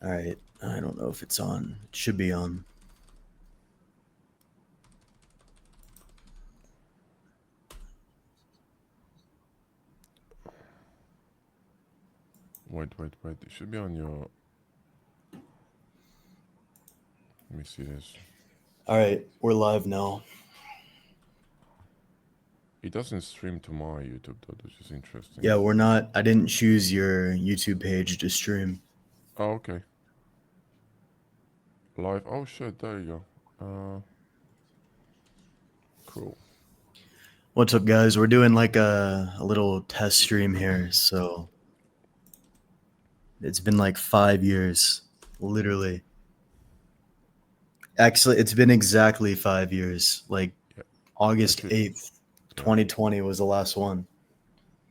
All right. I don't know if it's on. It should be on. Wait. It should be on your. Let me see this. All right. We're live now. It doesn't stream to my YouTube though, which is interesting. Yeah, we're not. I didn't choose your YouTube page to stream. Oh, okay. Live. Oh shit! There you go. Cool. What's up, guys? We're doing like a little test stream here. So it's been like 5 years, literally. Actually, it's been exactly 5 years. Like Yeah. August Actually, 8th, yeah. 2020 was the last one.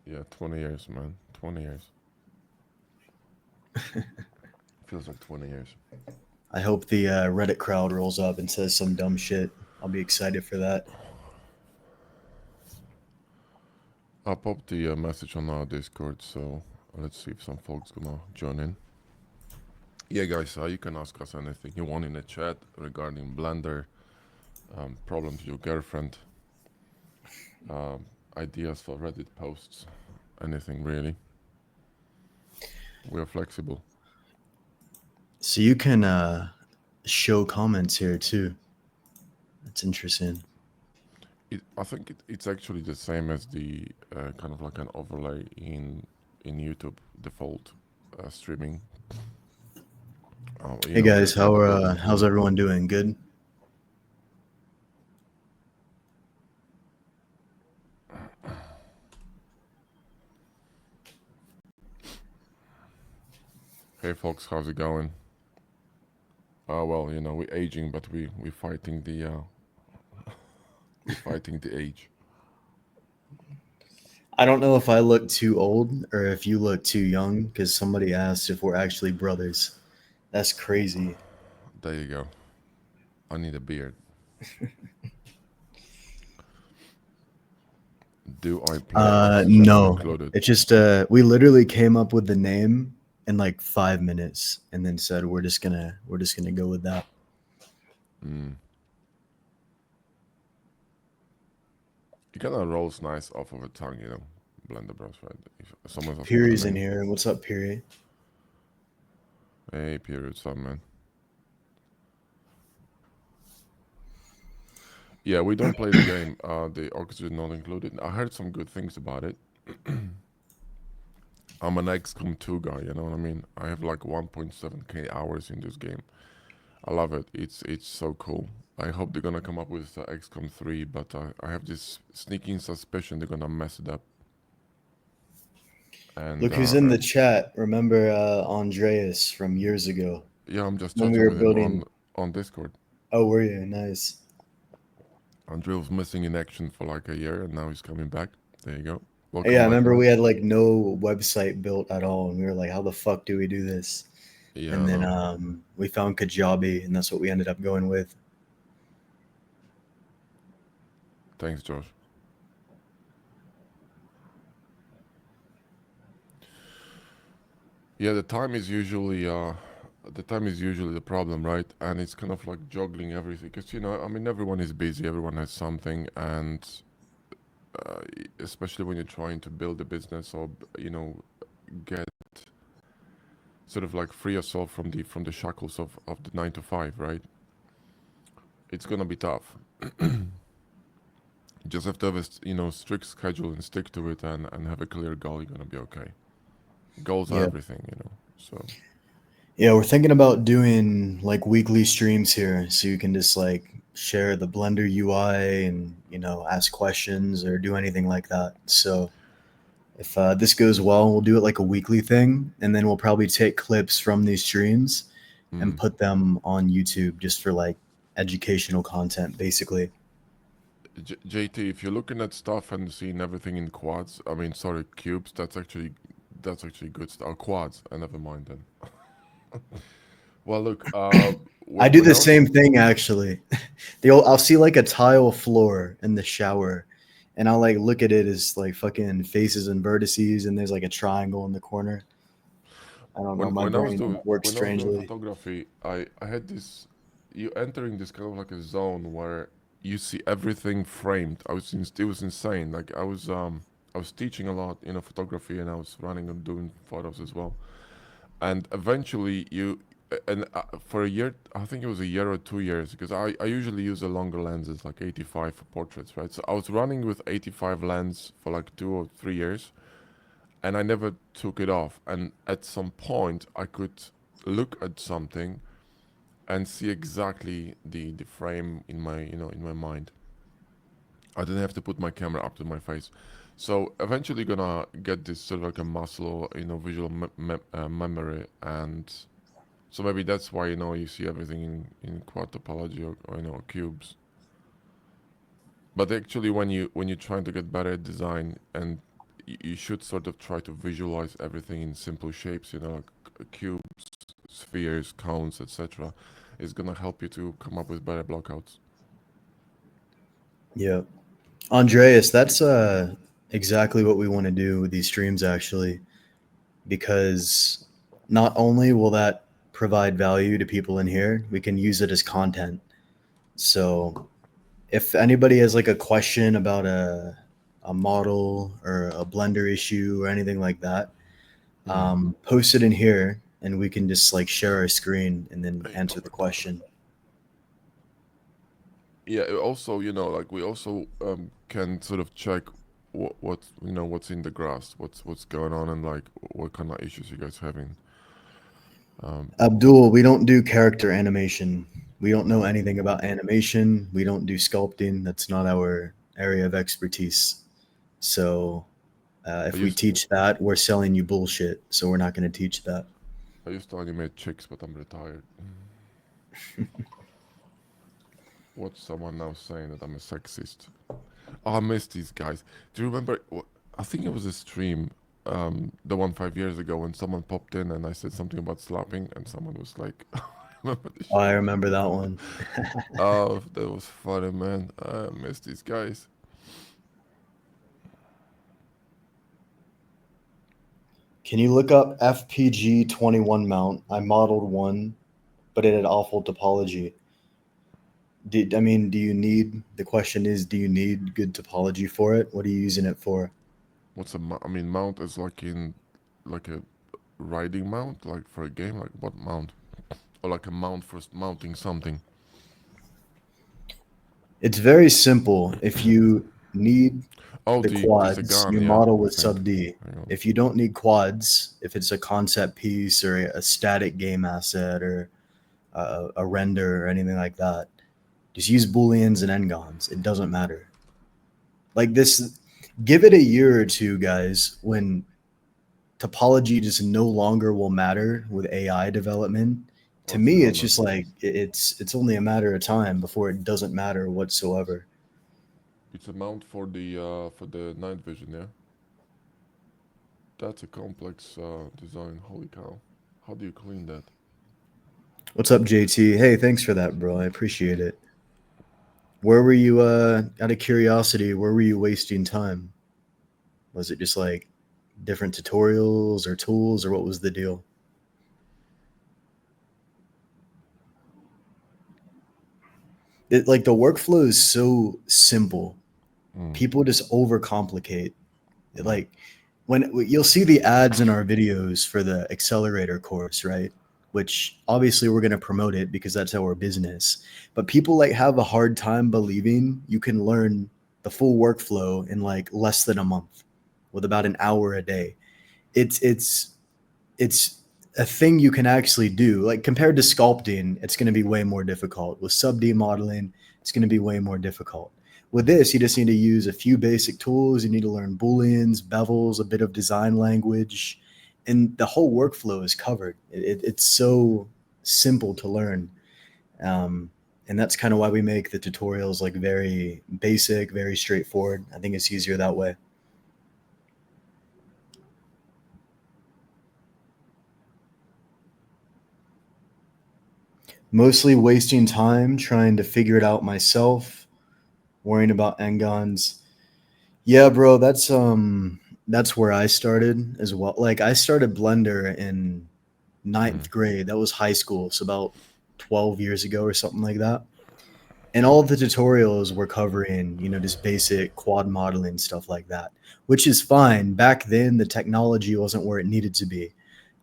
Yeah. 20 years, man. 20 years. Feels like 20 years. I hope the Reddit crowd rolls up and says some dumb shit. I'll be excited for that. I popped the message on our Discord, so let's see if some folks gonna join in. Yeah, guys, you can ask us anything you want in the chat regarding Blender, problems with your girlfriend, ideas for Reddit posts, anything really. We're flexible. So you can show comments here too. That's interesting. I think it's actually the same as the kind of like an overlay in YouTube default streaming. Hey guys, how's how's everyone doing? Good. Hey folks, how's it going? Well, we're aging, but we fighting the we're fighting the age. I don't know if I look too old or if you look too young because somebody asked if we're actually brothers. That's crazy. There you go. I need a beard. Do I play Oxygen Not No. Included? It's just we literally came up with the name in like 5 minutes and then said we're just gonna go with that. It kind of rolls nice off of a tongue, Blender Bros, right? If someone's asking Peri's my in name. here. What's up, Peri? Hey, period, son, man. Yeah, we don't play the game. The Oxygen Not Included. I heard some good things about it. I'm an XCOM 2 guy, you know what I mean? I have like 1.7k hours in this game. I love it. It's so cool. I hope they're gonna come up with XCOM 3, but I have this sneaking suspicion they're gonna mess it up. And Look who's in the chat. Remember Andreas from years ago yeah, I'm just when we chatting were with building. him on Discord. Oh, were you? Nice. Andre was missing in action for like a year, and now he's coming back. There you go. Welcome Yeah, I back, remember man. we had like no website built at all, and we were like, "How the fuck do we do this?" Yeah, And I then know. we found Kajabi, and that's what we ended up going with. Thanks, Josh. Yeah, the time is usually the problem, right? And it's kind of like juggling everything because I mean, everyone is busy, everyone has something, and especially when you're trying to build a business or get sort of like free yourself from the shackles of the 9 to 5, right? It's gonna be tough. You just have to have a strict schedule and stick to it and have a clear goal. You're gonna be okay. Goals are Yeah. everything. So Yeah, we're thinking about doing like weekly streams here, so you can just like share the Blender UI and ask questions or do anything like that. So if this goes well, we'll do it like a weekly thing, and then we'll probably take clips from these streams and put them on YouTube just for like educational content, basically. JT, if you're looking at stuff and seeing everything in quads, I mean, sorry, cubes, that's actually good stuff. Oh, quads, never mind then. Well, look, I do when the I was same thing actually. I'll see like a tile floor in the shower, and I'll like look at it as like fucking faces and vertices, and there's like a triangle in the corner. I don't know. My brain works when I was doing strangely. photography, I had this. You entering this kind of like a zone where you see everything framed. It was insane. Like I was teaching a lot, you know, photography, and I was running and doing photos as well. And eventually and for a year, I think it was a year or 2 years, because I usually use the longer lenses, like 85 for portraits, right? So I was running with 85 lens for like 2 or 3 years, and I never took it off. And at some point, I could look at something and see exactly the frame in my, you know, in my mind. I didn't have to put my camera up to my face. So eventually gonna get this sort of like a muscle, you know, visual memory. And so maybe that's why, you know, you see everything in quad topology, or you know, cubes. But actually, when you're trying to get better at design, and you should sort of try to visualize everything in simple shapes, you know, like cubes, spheres, cones, etc. Is gonna help you to come up with better blockouts. Yeah. Andreas, that's exactly what we want to do with these streams actually, because not only will that provide value to people in here, we can use it as content. So if anybody has like a question about a model or a Blender issue or anything like that, post it in here and we can just like share our screen and then Hey, answer the question. yeah, also, you know, like we also can sort of check what you know, what's in the grass, what's going on, and like what kind of issues you guys having. Abdul, we don't do character animation. We don't know anything about animation. We don't do sculpting. That's not our area of expertise. So I if we used teach that, we're selling you bullshit. So we're not going to teach that. I used to animate chicks, but I'm retired. What's someone now saying that I'm a sexist? Oh, I miss these guys. Do you remember? I think it was a stream, the one 5 years ago, when someone popped in and I said something about slapping, and someone was like, I remember this Oh, I shit. remember that one. Oh, that was funny, man. I miss these guys. Can you look up FPG 21 mount? I modeled one, but it had awful topology. I mean, do you need, the question is, do you need good topology for it? What are you using it for? What's I mean, mount is like in, like a riding mount, like for a game, like what mount? Or like a mount for mounting something. It's very simple. If you need Oh, the there's a quads, gun, you yeah, model I with think. sub D. Hang on. If you don't need quads, if it's a concept piece or a static game asset or a render or anything like that, just use booleans and ngons. It doesn't matter. Like this, give it a year or two, guys, when topology just no longer will matter with AI development. To What's me, going it's on? just like it's only a matter of time before it doesn't matter whatsoever. It's a mount for the night vision, yeah. That's a complex design. Holy cow! How do you clean that? What's up, JT? Hey, thanks for that, bro. I appreciate it. Where were you, out of curiosity, where were you wasting time? Was it just like different tutorials or tools, or what was the deal? It, like, the workflow is so simple. Mm, People just overcomplicate it. mm. Like, when you'll see the ads in our videos for the accelerator course, right? Which obviously we're going to promote it because that's our business. But people like have a hard time believing you can learn the full workflow in like less than a month with about an hour a day. It's a thing you can actually do. Like compared to sculpting, it's going to be way more difficult. With sub D modeling, it's going to be way more difficult. With this, you just need to use a few basic tools. You need to learn booleans, bevels, a bit of design language, and the whole workflow is covered. It's so simple to learn. Um, and that's kind of why we make the tutorials like very basic, very straightforward. I think it's easier that way. Mostly wasting time trying to figure it out myself, worrying about ngons. Yeah, bro, that's where I started as well. Like I started Blender in ninth grade. That was high school, so about 12 years ago or something like that. And all of the tutorials were covering, just basic quad modeling, stuff like that, which is fine. Back then, the technology wasn't where it needed to be.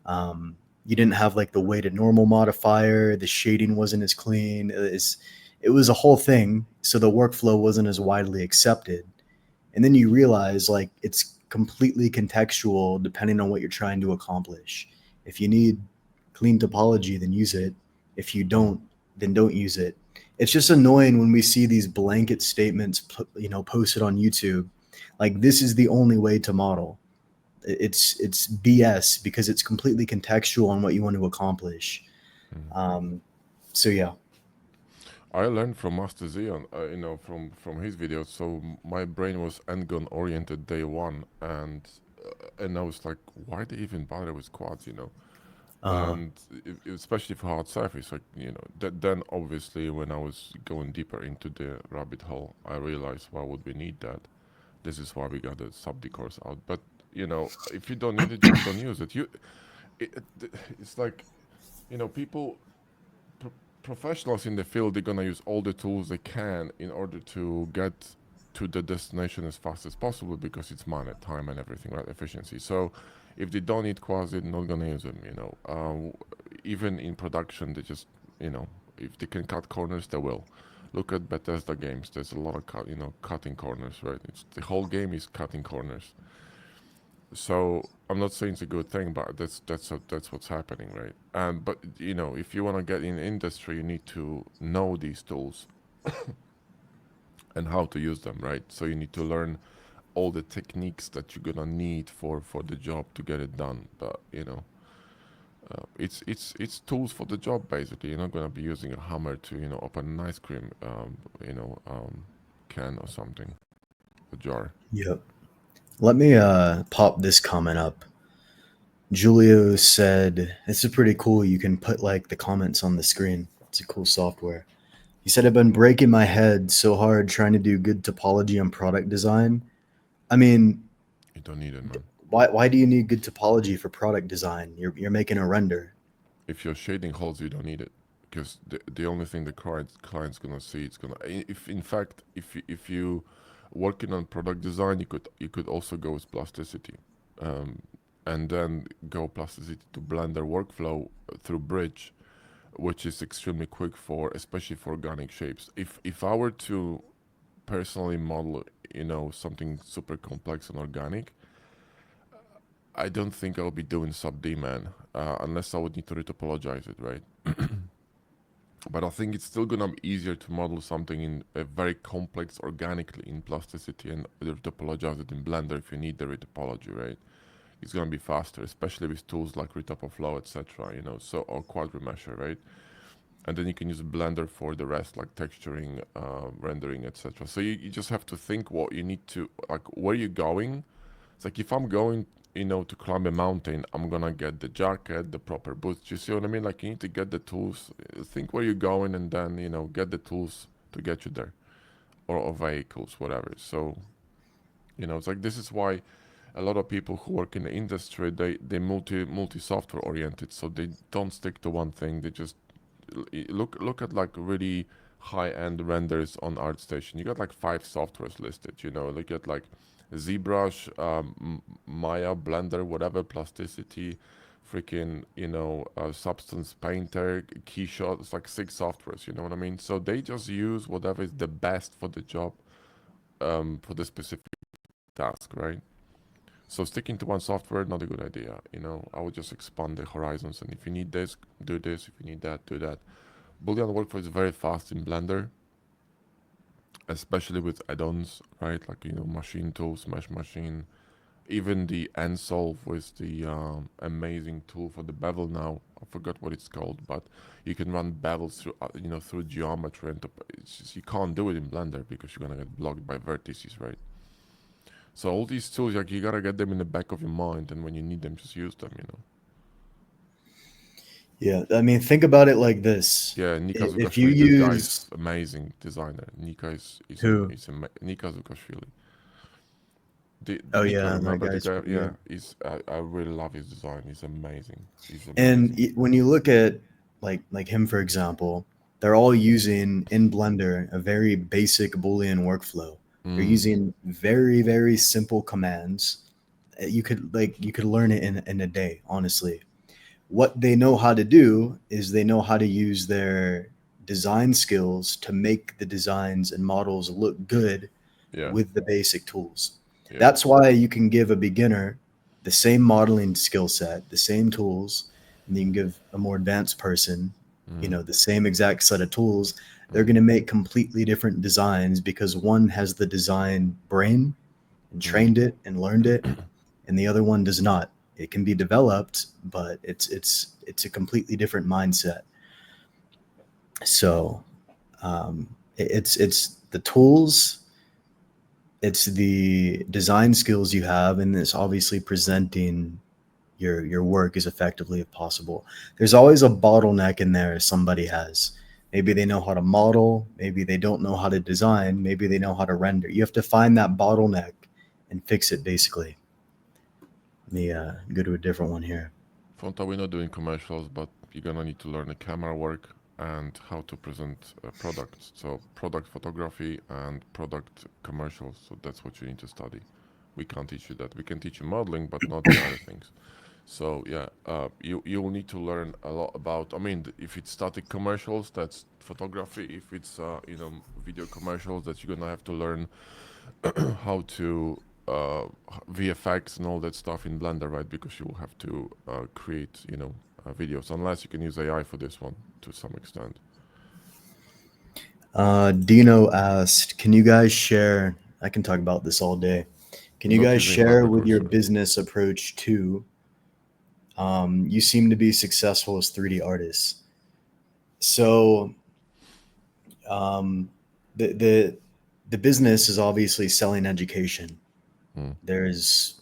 You didn't have like the weighted normal modifier, the shading wasn't as clean. It was a whole thing, so the workflow wasn't as widely accepted. And then you realize like it's completely contextual depending on what you're trying to accomplish. If you need clean topology, then use it. If you don't, then don't use it. It's just annoying when we see these blanket statements posted on YouTube, like this is the only way to model. It's BS because it's completely contextual on what you want to accomplish. So yeah. I learned from Master Zion, from his videos. So my brain was endgun oriented day one, and I was like, why they even bother with quads, And especially for hard surface, like then obviously when I was going deeper into the rabbit hole, I realized why would we need that? This is why we got the sub course out. But if you don't need it, just don't use it. It's like people professionals in the field, they're gonna use all the tools they can in order to get to the destination as fast as possible because it's money, time, and everything, right? Efficiency. So if they don't need quads, they're not gonna use them. Even in production, they just if they can cut corners, they will. Look at Bethesda games. There's a lot of cutting corners, right? It's the whole game is cutting corners. So I'm not saying it's a good thing, but that's what's happening, right? But if you want to get in the industry, you need to know these tools and how to use them, right? So you need to learn all the techniques that you're gonna need for the job to get it done. But it's tools for the job basically. You're not gonna be using a hammer to open an ice cream can or something, a jar. Yep. Let me pop this comment up. Julio said, "This is pretty cool. You can put like the comments on the screen. It's a cool software." He said, "I've been breaking my head so hard trying to do good topology and product design." I mean, You don't need it, man. why do you need good topology for product design? You're making a render. If your shading holds, you don't need it because the only thing the client's gonna see, it's gonna if in fact if you working on product design, you could also go with plasticity, and then go plasticity to Blender workflow through Bridge, which is extremely quick for especially for organic shapes. If I were to personally model something super complex and organic, I don't think I'll be doing sub D, man, unless I would need to retopologize it, right? But I think it's still gonna be easier to model something in a very complex organically in plasticity and retopologize it in Blender if you need the retopology, right? It's gonna be faster, especially with tools like Retopoflow, etc. So or Quad Remesher, right? And then you can use Blender for the rest, like texturing, rendering, etc. So you just have to think what you need to, like, where you're going. It's like if I'm going, to climb a mountain, I'm gonna get the jacket, the proper boots. You see what I mean? Like you need to get the tools, think where you're going, and then get the tools to get you there, or vehicles, whatever. So it's like this is why a lot of people who work in the industry they multi software oriented, so they don't stick to one thing. They just look at like really high end renders on ArtStation. You got like 5 softwares listed. Look at like ZBrush, Maya, Blender, whatever, Plasticity, freaking Substance Painter, Keyshot. It's like 6 softwares. You know what I mean? So they just use whatever is the best for the job, for the specific task, right? So sticking to one software, not a good idea. I would just expand the horizons. And if you need this, do this. If you need that, do that. Boolean workflow is very fast in Blender, especially with add-ons, right? Like machine tools, mesh machine, even the NSolve with the amazing tool for the bevel now. I forgot what it's called, but you can run bevels through through geometry, and it's just, you can't do it in Blender because you're gonna get blocked by vertices, right? So all these tools, like you gotta get them in the back of your mind, and when you need them, just use them. Yeah, I mean, think about it like this. Yeah, Nika If you Zukashvili, this guy is use amazing designer. Nika is who? Nika Zukashvili. Oh Nico, yeah, that remember the guy's guy? pretty Yeah, good. I really love his design. He's amazing. He's And amazing. when you look at like him for example, they're all using in Blender a very basic Boolean workflow. They're Mm, using very simple commands. You could learn it in a day, honestly. What they know how to do is they know how to use their design skills to make the designs and models look good yeah, with the basic tools. yeah. That's why you can give a beginner the same modeling skill set, the same tools, and you can give a more advanced person, Mm, the same exact set of tools. They're mm, going to make completely different designs because one has the design brain and mm. trained it and learned it, and the other one does not. It can be developed, but it's a completely different mindset. So it's the tools, it's the design skills you have, and it's obviously presenting your work as effectively as possible. There's always a bottleneck in there somebody has. Maybe they know how to model, maybe they don't know how to design, maybe they know how to render. You have to find that bottleneck and fix it basically. Let me go to a different one here. Fonta, we're not doing commercials, but you're gonna need to learn the camera work and how to present products. So product photography and product commercials. So that's what you need to study. We can't teach you that. We can teach you modeling, but not the other things. So yeah, you will need to learn a lot about. I mean, if it's static commercials, that's photography. If it's video commercials, that you're gonna have to learn how to VFX and all that stuff in Blender, right? Because you will have to create, videos, unless you can use AI for this one to some extent. Dino asked, "Can you guys share? I can talk about this all day. Can you Not guys using share Blender with your cursor. business approach too? You seem to be successful as 3D artists. So um, the business is obviously selling education. Hmm. There's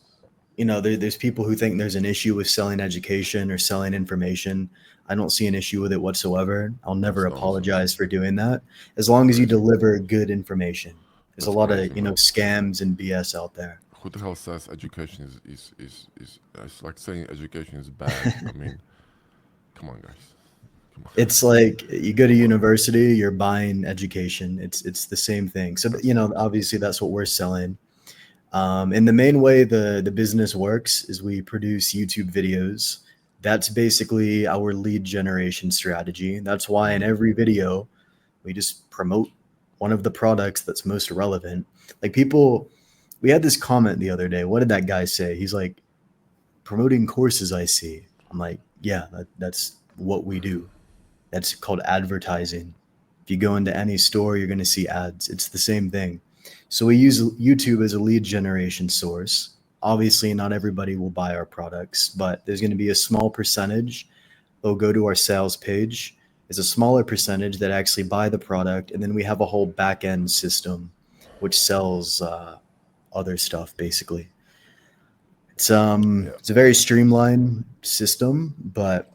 there's people who think there's an issue with selling education or selling information. I don't see an issue with it whatsoever. I'll never That's nonsense. apologize for doing that as That's long as you crazy. deliver good information. There's a That's lot of crazy, man. scams and BS out there. Who the hell says education is it's like saying education is bad. I mean, come on, guys. Come on. It's like you go to university, you're buying education. It's the same thing. So That's obviously that's what we're selling. And the main way the business works is we produce YouTube videos. That's basically our lead generation strategy. That's why in mm, every video we just promote one of the products that's most relevant. Like people, we had this comment the other day. What did that guy say? He's like, promoting courses I see. I'm like, yeah, that's what we do. That's called advertising. If you go into any store, you're going to see ads. It's the same thing. So we use YouTube as a lead generation source. Obviously, not everybody will buy our products, but there's going to be a small percentage that'll go to our sales page. There's a smaller percentage that actually buy the product, and then we have a whole back end system which sells other stuff. Basically, yeah. it's a very streamlined system, but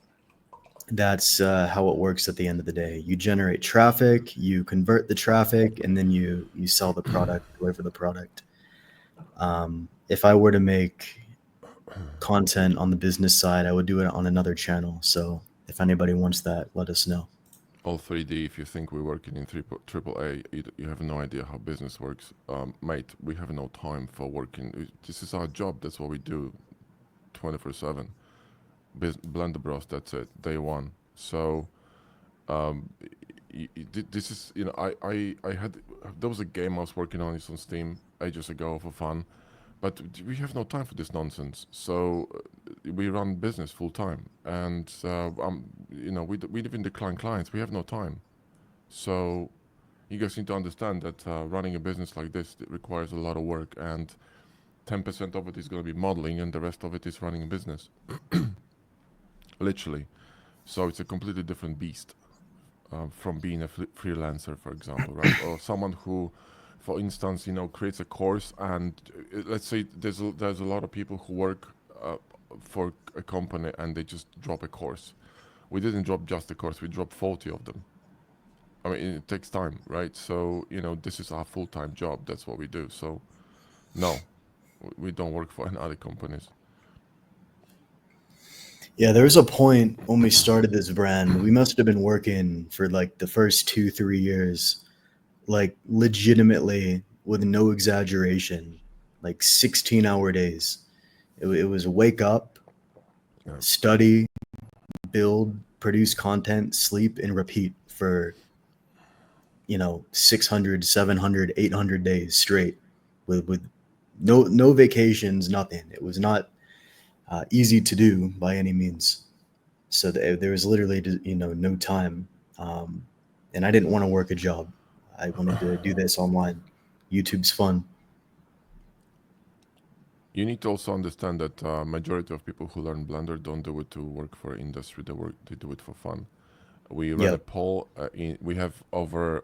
that's how it works at the end of the day. You generate traffic, you convert the traffic, and then you sell the product, deliver the product. If I were to make content on the business side, I would do it on another channel. So if anybody wants that, let us know. All 3D, if you think we're working in triple A, you have no idea how business works. Mate, we have no time for working. This is our job. That's what we do 24/7. Blender Bros, that's it, day one. So um, this is, I had, there was a game I was working on, it's on Steam ages ago for fun, but we have no time for this nonsense. So we run business full time, and we live in decline clients. We have no time. So you guys need to understand that running a business like this, it requires a lot of work, and 10% of it is going to be modeling, and the rest of it is running a business, literally. So it's a completely different beast from being a freelancer, for example, right? Or someone who, for instance, creates a course, and let's say there's a lot of people who work for a company and they just drop a course. We didn't drop just a course; we dropped 40 of them. I mean, it takes time, right? So this is our full-time job. That's what we do. So no, We don't work for any other companies. Yeah, there was a point when we started this brand. We must have been working for like the first 2, 3 years, like legitimately with no exaggeration, like 16-hour days. It was wake up, Yeah. study, build, produce content, sleep, and repeat for 600, 700, 800 days straight with no vacations, nothing. It was not easy to do by any means. So there was literally no time, um, and I didn't want to work a job. I wanted to do this online. YouTube's fun. You need to also understand that majority of people who learn Blender don't do it to work for industry. They do it for fun. We ran a Yep. poll. We have over,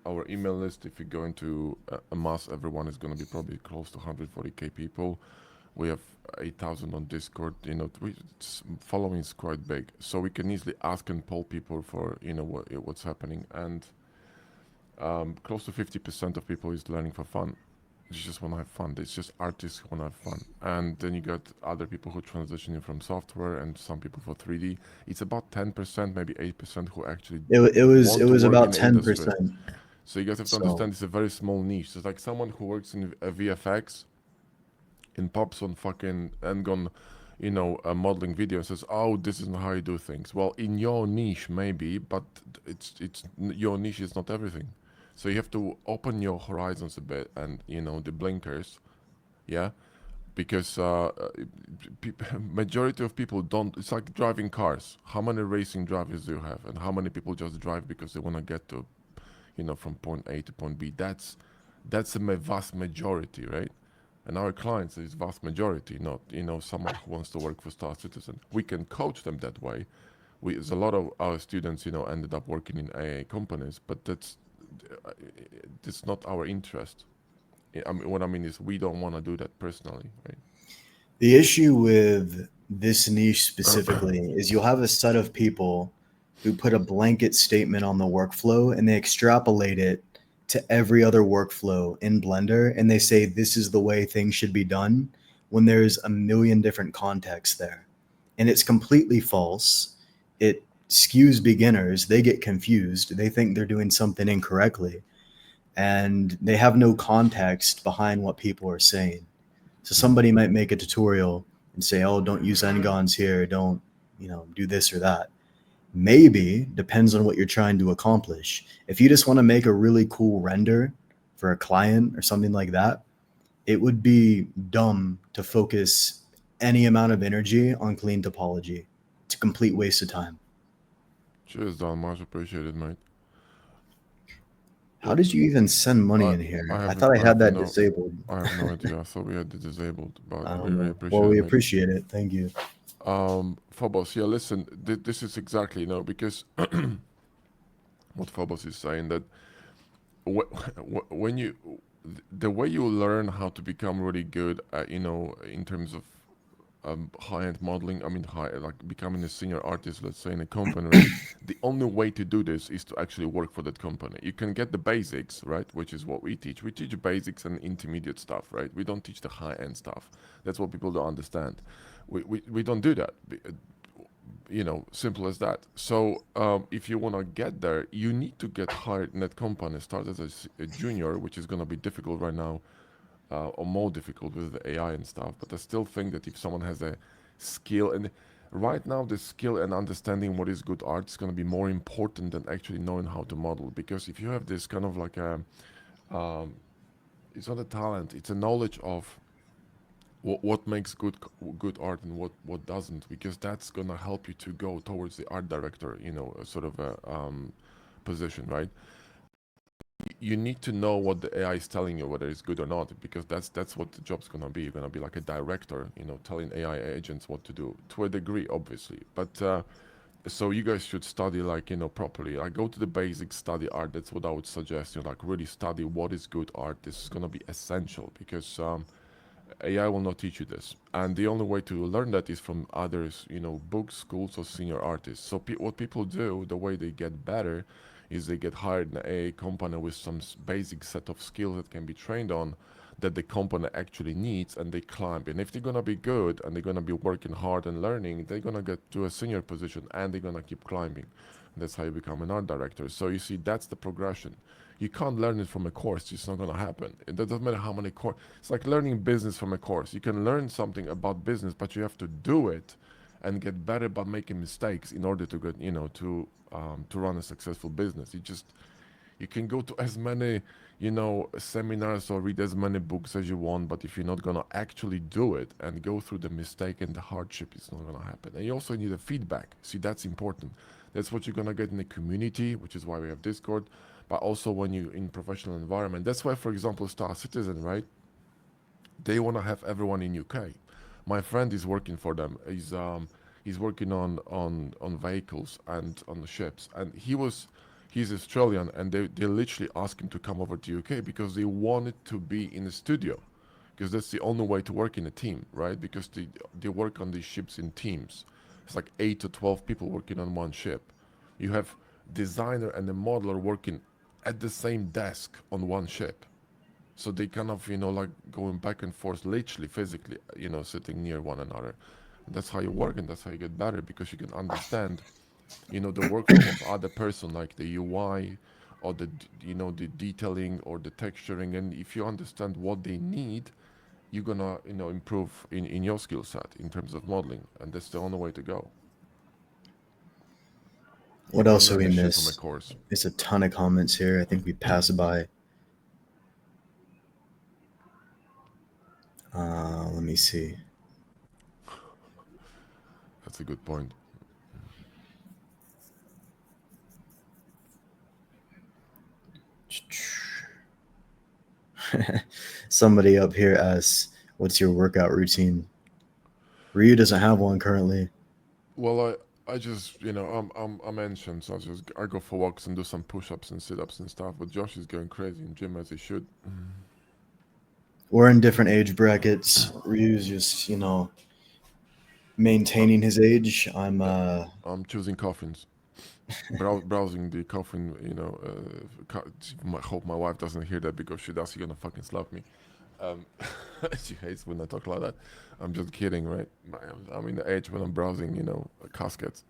our email list. If you go into a mass, everyone is going to be probably close to 140K people. We have 8,000 on Discord. Following is quite big, so we can easily ask and poll people for what's happening, and close to 50% of people is learning for fun. They just want to have fun. It's just artists who want to have fun. And then you got other people who transitioning from software and some people for 3D. It's about 10%, maybe 8% who actually It want to was work in about the ten industry. percent. So you guys have to So understand it's a very small niche. It's like someone who works in a VFX and pops on fucking Ngon, a modeling video and says, "Oh, this is how you do things." Well, in your niche, maybe, but it's your niche is not everything. So you have to open your horizons a bit and the blinkers, yeah, because majority of people don't. It's like driving cars. How many racing drivers do you have, and how many people just drive because they want to get to, from point A to point B? That's a vast majority, right? And our clients is vast majority, not someone who wants to work for Star Citizen. We can coach them that way. There's a lot of our students, ended up working in AA companies, but that's not our interest. I mean, what I mean is we don't want to do that personally, right? the issue with this niche specifically is you'll have a set of people who put a blanket statement on the workflow and they extrapolate it to every other workflow in Blender and they say this is the way things should be done when there's a million different contexts there. And it's completely false. It skews beginners. They get confused. They think they're doing something incorrectly and they have no context behind what people are saying. So Mm. somebody might make a tutorial and say, "Oh, don't use ngons here. Don't, do this or that." Maybe depends on what you're trying to accomplish. If you just want to make a really cool render for a client or something like that, it would be dumb to focus any amount of energy on clean topology. It's a complete waste of time. Cheers, Don. Much appreciated, mate. How did you even send money I in here? I haven't. thought I had that disabled. I have no idea. I thought we had it disabled, I but we don't really know. Well, appreciate it, we mate. appreciate it. Thank you. Phobos, yeah, listen, this is exactly, because what Phobos is saying that when you, the way you learn how to become really good, in terms of high-end modeling, I mean, like becoming a senior artist, let's say in a company, right? The only way to do this is to actually work for that company. You can get the basics, right? Which is what we teach. We teach basics and intermediate stuff, right? We don't teach the high-end stuff. That's what people don't understand. We don't do that. Simple as that. So if you want to get there, you need to get hired in that company, start as a junior, which is going to be difficult right now, or more difficult with the AI and stuff. But I still think that if someone has a skill, and right now the skill and understanding what is good art is going to be more important than actually knowing how to model. Because if you have this kind of like it's not a talent, it's a knowledge of what makes good art and what doesn't, because that's gonna help you to go towards the art director, a sort of a position, right? You need to know what the AI is telling you, whether it's good or not, because that's what the job's gonna be. You're gonna be like a director, telling AI agents what to do to a degree, obviously. But so you guys should study like properly. Like go to the basics, study art. That's what I would suggest. Like really study what is good art. This is gonna be essential because AI will not teach you this, and the only way to learn that is from others, books, schools, or senior artists. So what people do, the way they get better, is they get hired in a company with some basic set of skills that can be trained on. that the company actually needs, and they climb. And if they're gonna be good and they're gonna be working hard and learning, they're gonna get to a senior position and they're gonna keep climbing. That's how you become an art director. So you see, that's the progression. You can't learn it from a course. It's not gonna happen. It doesn't matter how many course. It's like learning business from a course. You can learn something about business, but you have to do it and get better by making mistakes in order to get, to run a successful business. You can go to as many, seminars or read as many books as you want, but if you're not gonna actually do it and go through the mistake and the hardship, it's not gonna happen. And you also need a feedback. See, that's important. That's what you're gonna get in the community, which is why we have Discord, but also when you in professional environment. That's why, for example, Star Citizen, right? They wanna have everyone in UK. My friend is working for them. He's working on vehicles and on the ships, and he's Australian, and they literally asked him to come over to UK because they wanted to be in the studio, because that's the only way to work in a team, right? Because they work on these ships in teams. It's like 8 to 12 people working on one ship. You have designer and a modeler working at the same desk on one ship. So they kind of, like going back and forth, literally, physically, sitting near one another. And that's how you work, and that's how you get better, because you can understand, the workflow of other person, like the UI, or the detailing or the texturing. And if you understand what they need, you're gonna, improve in your skill set in terms of modeling, and that's the only way to go. You What can't else do learn we this shit from a miss? course. There's a ton of comments here. I think we passed by. Let me see. That's a good point. Somebody up here asks, "What's your workout routine?" Ryu doesn't have one currently. Well, I just, I'm ancient, so I go for walks and do some push-ups and sit-ups and stuff. But Josh is going crazy in gym, as he should. We're in different age brackets. Ryu's just, Uh, maintaining his age. I'm yeah, I'm choosing coffins. Browsing the coffin, hope my wife doesn't hear that, because she does, she's gonna fucking slap me. Um, she hates when I talk like that. I'm just kidding, right? I'm in the age when I'm browsing, caskets.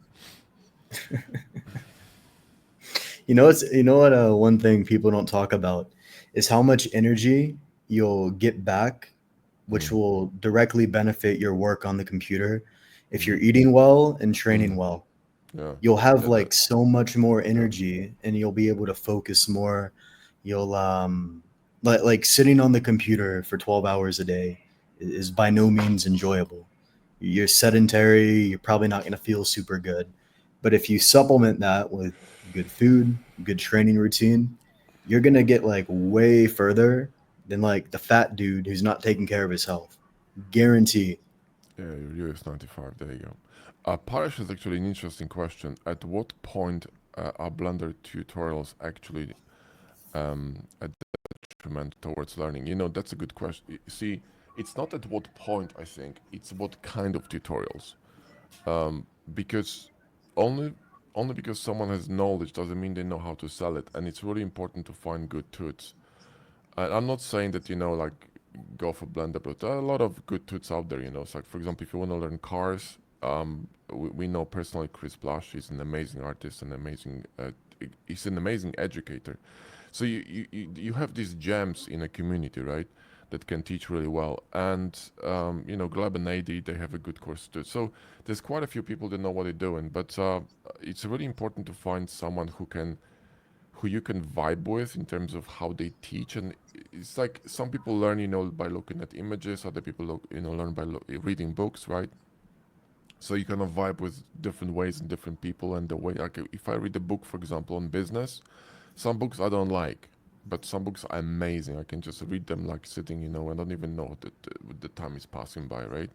what one thing people don't talk about is how much energy you'll get back, which Mm, will directly benefit your work on the computer if you're mm, eating well and training mm, well. yeah, You'll have that, like so much more yeah. energy and you'll be able to focus more. You'll like sitting on the computer for 12 hours a day is by no means enjoyable. You're sedentary, you're probably not going to feel super good. But if you supplement that with good food, good training routine, you're going to get like way further than like the fat dude who's not taking care of his health. Guarantee. Yeah, your US 95. There you go. Parish is actually an interesting question. At what point are Blender tutorials actually a detriment towards learning? That's a good question. See, it's not at what point, I think. It's what kind of tutorials. Because only only because someone has knowledge doesn't mean they know how to sell it. And it's really important to find good tuts. I'm not saying that, like, go for Blender, but there are a lot of good tuts out there. It's like, for example, if you want to learn cars, we know personally Chris Blush. He's an amazing artist, he's an amazing educator. So you have these gems in a community, right, that can teach really well. And Gleb and AD, they have a good course too. So there's quite a few people that know what they're doing, but it's really important to find someone who you can vibe with in terms of how they teach. And it's like some people learn, by looking at images. Other people learn by reading books, right? So you kind of vibe with different ways and different people. And the way, like, if I read a book, for example, on business, some books I don't like, but some books are amazing. I can just read them like sitting, I don't even know that the time is passing by, right?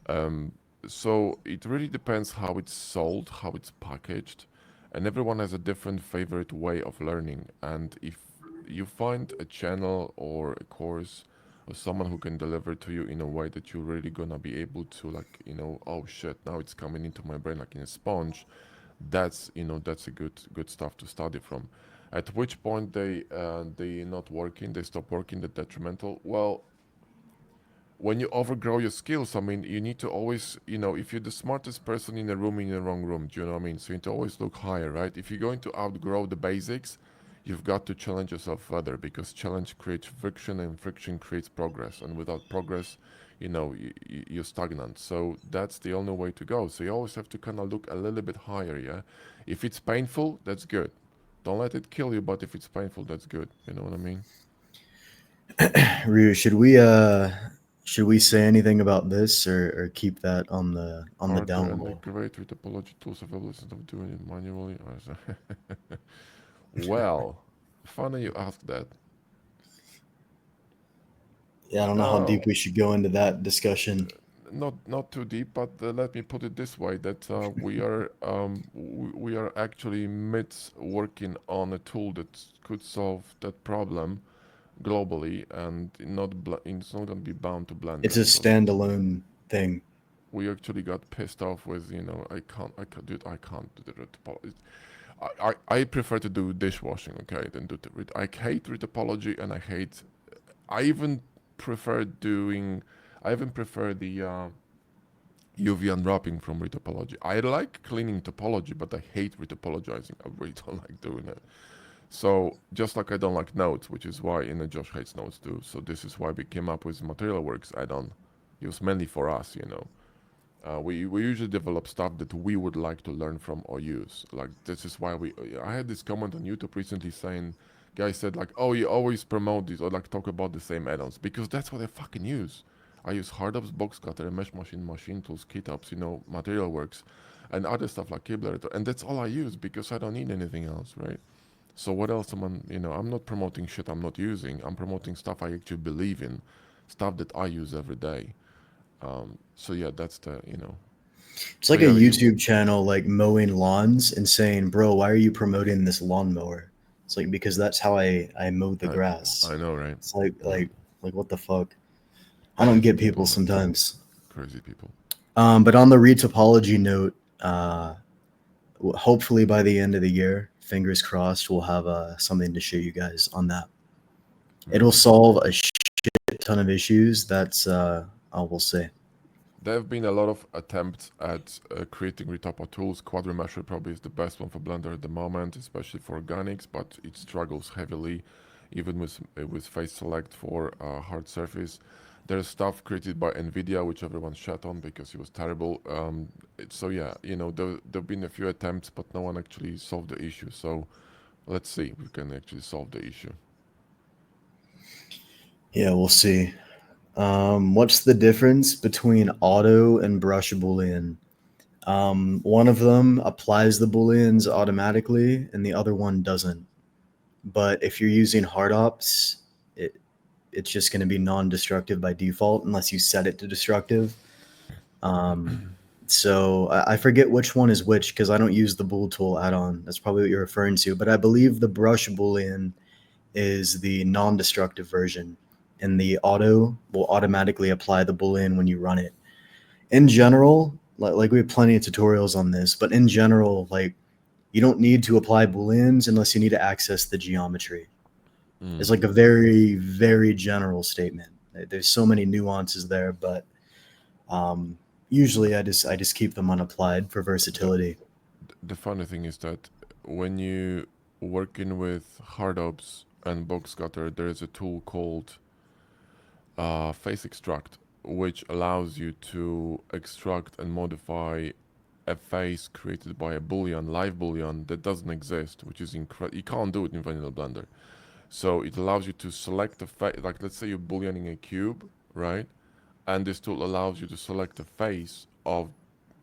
Um, so it really depends how it's sold, how it's packaged, and everyone has a different favorite way of learning. And if you find a channel or a course or someone who can deliver to you in a way that you're really gonna be able to, like, oh shit, now it's coming into my brain like in a sponge, that's a good stuff to study from. At which point they not working, they stop working, they're detrimental. Well, when you overgrow your skills, I mean, you need to always, if you're the smartest person in the room, in the wrong room, do you know what I mean? So you need to always look higher, right? If you're going to outgrow the basics, you've got to challenge yourself further, because challenge creates friction and friction creates progress. And without progress, you're stagnant. So that's the only way to go. So you always have to kind of look a little bit higher, yeah? If it's painful, that's good. Don't let it kill you, but if it's painful, that's good. You know what I mean? Ryu, should we say anything about this, or keep that on the Are there down any low? great topology tools available instead of doing it manually? Well, funny you ask that. Yeah, I don't know how Uh, deep we should go into that discussion. not too deep, but let me put it this way: that we are actually mid working on a tool that could solve that problem globally, and it's not going to be bound to It's a Blender. So standalone thing. we actually got pissed off with, dude, I can't do the topology. I prefer to do dishwashing, okay, than do the I hate retopology, and I even prefer doing I even prefer the UV unwrapping from retopology. I like cleaning topology, but I hate retopologizing. I really don't like doing it. So just like I don't like nodes, which is why Josh hates nodes too. So this is why we came up with Materialworks add-on, used mainly for us, we usually develop stuff that we would like to learn from or use. Like this is why I had this comment on YouTube recently saying, guy said like, oh, you always promote these or like talk about the same add-ons, because that's what I fucking use. I use Hardops, Box Cutter, Mesh Machine, Machine Tools, GitHubs, Materialworks, and other stuff like Kibler, and that's all I use because I don't need anything else, right? So what else am I? I'm not promoting shit I'm not using. I'm promoting stuff I actually believe in, stuff that I use every day. So yeah, that's the. It's So like a yeah, YouTube channel like mowing lawns and saying, "Bro, why are you promoting this lawnmower?" It's like because that's how I mow the I, grass. I know, right? It's like I know. what the fuck? I don't Crazy get people people, man. sometimes. Crazy people. But on the retopology note, hopefully by the end of the year, fingers crossed, we'll have something to show you guys on that. It'll Amazing. solve a shit ton of issues. That's I will say. There have been a lot of attempts at creating retopo tools. Quadrimesher probably is the best one for Blender at the moment, especially for organics, but it struggles heavily, even with face select for hard surface. There's stuff created by NVIDIA, which everyone shut on because it was terrible. So yeah, there've been a few attempts, but no one actually solved the issue. So let's see if we can actually solve the issue. Yeah, we'll see. What's the difference between auto and brush boolean? One of them applies the booleans automatically, and the other one doesn't. But if you're using hard ops, it's just going to be non-destructive by default unless you set it to destructive. Um, so I forget which one is which because I don't use the bool tool add-on. That's probably what you're referring to. But I believe the brush boolean is the non-destructive version, and the auto will automatically apply the boolean when you run it. In general, like we have plenty of tutorials on this, but in general, like you don't need to apply booleans unless you need to access the geometry. It's Mm. like a very, very general statement. There's so many nuances there, but usually I just keep them unapplied for The, versatility. the funny thing is that when you working with hard ops and box cutter, there is a tool called face extract, which allows you to extract and modify a face created by a boolean, live boolean that doesn't exist, which is incredible. You can't do it in vanilla Blender. So it allows you to select a face, like let's say you're booleaning a cube, right? And this tool allows you to select a face of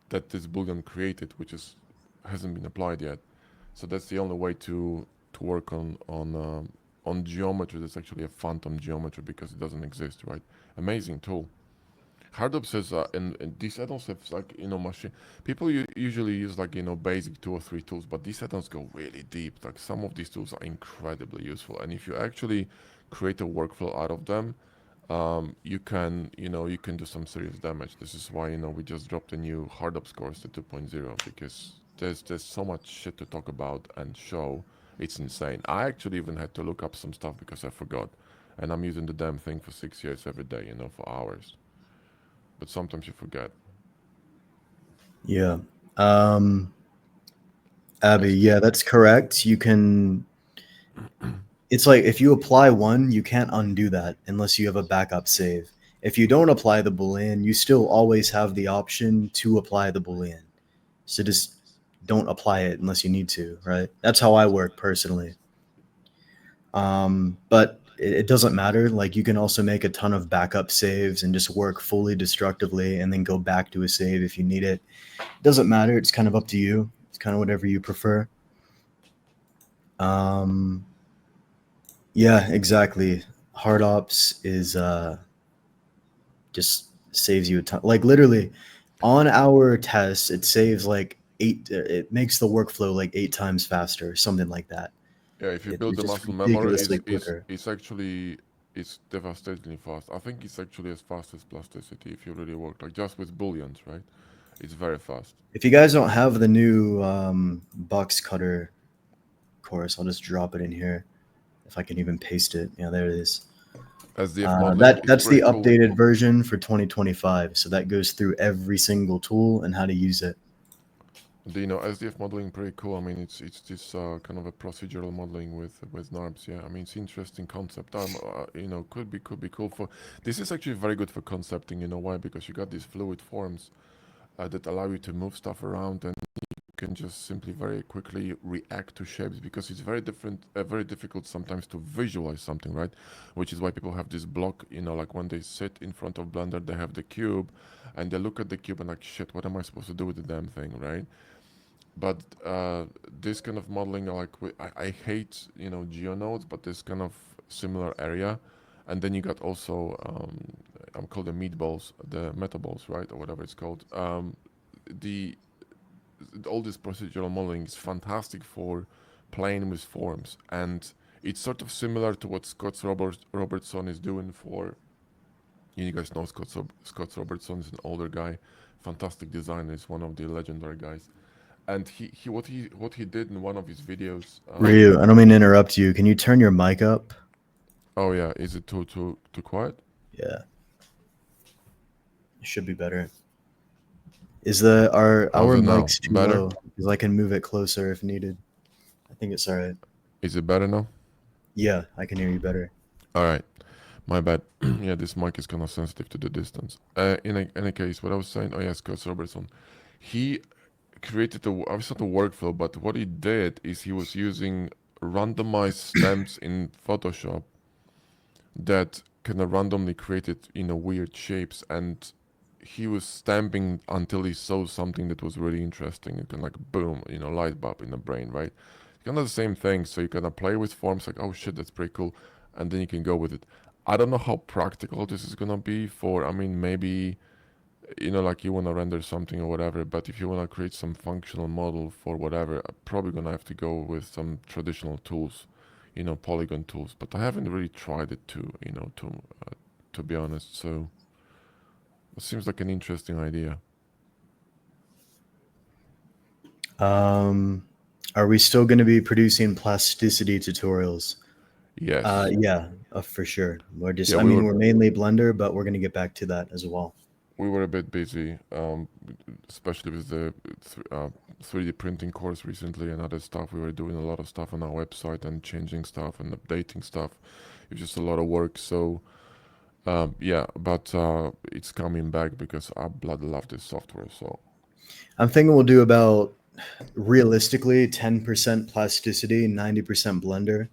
that this boolean created, which is hasn't been applied yet. So that's the only way to work on geometry. That's actually a phantom geometry because it doesn't exist, right? Amazing tool. Hardops says, and these add-ons have like machine. People usually use like basic 2 or 3 tools, but these add-ons go really deep. Like some of these tools are incredibly useful, and if you actually create a workflow out of them, you can you can do some serious damage. This is why we just dropped a new Hardops course to 2.0 because there's so much shit to talk about and show, It's insane. I actually even had to look up some stuff because I forgot. And I'm using the damn thing for 6 years every day, you know, for hours. But sometimes you forget. Yeah. Abby, yeah, that's correct. You can. It's like if you apply one, you can't undo that unless you have a backup save. If you don't apply the boolean, you still always have the option to apply the boolean. So just don't apply it unless you need to, right? That's how I work personally. But it doesn't matter. Like you can also make a ton of backup saves and just work fully destructively and then go back to a save if you need it. It doesn't matter. It's kind of up to you. It's kind of whatever you prefer. Um, yeah, exactly. Hard ops is just saves you a ton. Like literally, on our tests, it saves like eight. It makes the workflow like 8 times faster, something like that. Yeah, if you build It's the just muscle memory, ridiculously quicker. it's actually it's devastatingly fast. I think it's actually as fast as plasticity if you really work like just with booleans, right? It's very fast. If you guys don't have the new box cutter course, I'll just drop it in here if I can even paste it. Yeah, there it is. SDF modeling is That's the pretty cool. updated version for 2025. So that goes through every single tool and how to use it. The, you know, SDF modeling pretty cool. I mean, it's this kind of a procedural modeling with NURBS. Yeah, I mean, it's interesting concept. You know, could be cool for. This is actually very good for concepting. You know why? Because you got these fluid forms that allow you to move stuff around, and you can just simply very quickly react to shapes because it's very different, very difficult sometimes to visualize something, right? Which is why people have this block. You know, like when they sit in front of Blender, they have the cube, and they look at the cube and like, shit, what am I supposed to do with the damn thing, right? But this kind of modeling, like I hate, you know, geonodes, but this kind of similar area, and then you got also I'm called the meatballs, the metaballs, right, or whatever it's called. The all this procedural modeling is fantastic for playing with forms, and it's sort of similar to what Robertson is doing for. You guys know Scott Robertson is an older guy, fantastic designer. He's one of the legendary guys and what he did in one of his videos. Ryu, I don't mean to interrupt you. Can you turn your mic up? Oh yeah, is it too quiet? Yeah, it should be better. Is the our How's it now? mics too Better? low? Because I can move it closer if needed. I think it's all right. Is it better now? Yeah, I can hear you better. All right, my bad. Yeah, this mic is kind of sensitive to the distance. In any case, what I was saying. Oh yeah, Scott Robertson. He created obviously not a workflow, but what he did is he was using randomized stamps in Photoshop that kind of randomly created, you know, weird shapes, and he was stamping until he saw something that was really interesting. It can like boom, you know, light bulb in the brain, right? Kind of the same thing. So you kind of play with forms like, oh shit, that's pretty cool, and then you can go with it. I don't know how practical this is gonna be for. I mean, maybe, you know, like you want to render something or whatever, but if you want to create some functional model for whatever, I'm probably gonna have to go with some traditional tools, you know, polygon tools. But I haven't really tried it you know, to be honest. So it seems like an interesting idea. Are we still going to be producing plasticity tutorials? Yes. Yeah, for sure. We're just, Yeah, I we mean, were we're mainly Blender, but we're going to get back to that as well. we were a bit busy, especially with the 3D printing course recently and other stuff. We were doing a lot of stuff on our website and changing stuff and updating stuff. It was just a lot of work. So yeah, but it's coming back because I bloody love this software. So I'm thinking we'll do about realistically 10% plasticity, 90% Blender,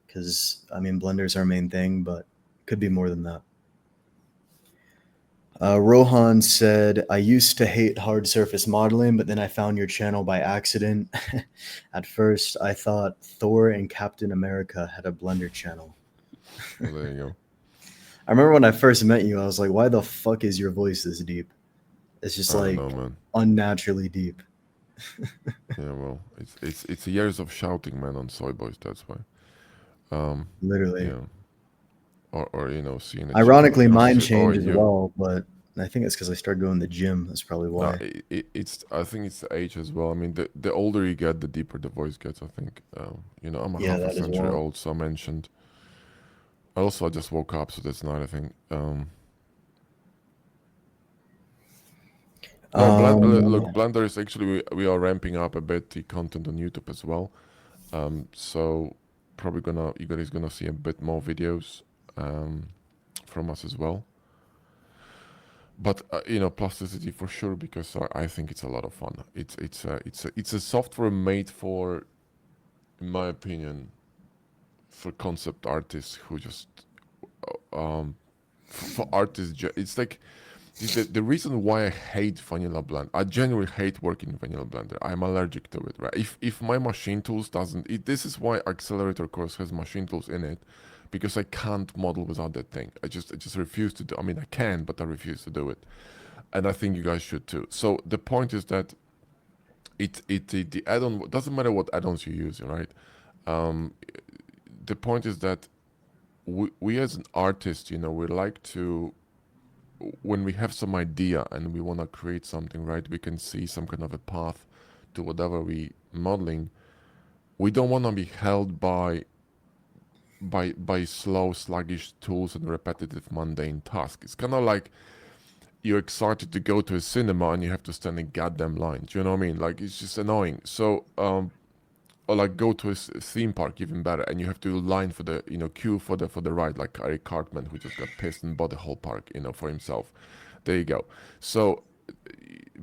because I mean, Blender's our main thing, but could be more than that. Rohan said, I used to hate hard surface modeling, but then I found your channel by accident. At first, I thought Thor and Captain America had a Blender channel. well, there you go. I remember when I first met you, I was like, why the fuck is your voice this deep? It's just I don't like know, man. unnaturally deep. Yeah, well, it's years of shouting, man, on Soy Boys. That's why. Literally. Yeah, or you know, seeing a chick like Ironically, you. mine Oh, changed as you. well, but I think it's because I started going to the gym. That's probably No, why. it's. I think it's the age as well. I mean, the older you get, the deeper the voice gets. I think. I'm a Yeah, half a that as century well. old, so I mentioned. Also, I just woke up, so that's another thing. No, look, Um, Blender is actually we are ramping up a bit the content on YouTube as well. So probably you guys gonna see a bit more videos from us as well. But plasticity for sure, because I think it's a lot of fun. It's a software made for, in my opinion, for concept artists who just um for artists. It's like the reason why I hate Vanilla Blender. I genuinely hate working in Vanilla Blender. I'm allergic to it. Right? If my machine tools doesn't, this is why Accelerator course has machine tools in it, because I can't model without that thing. I just refuse to do. I mean, I can, but I refuse to do it. And I think you guys should too. So the point is that the add-on doesn't matter what add-ons you use, right? Um, the point is that we as an artist, we like to, when we have some idea and we want to create something, right? We can see some kind of a path to whatever we modeling. We don't want to be held by slow, sluggish tools and repetitive, mundane tasks. It's kind of like you're excited to go to a cinema and you have to stand in goddamn line. Do you know what I mean? Like, it's just annoying. So, or like go to a theme park, even better, and you have to line for the, queue for the ride, like Eric Cartman, who just got pissed and bought the whole park, for himself. There you go. So,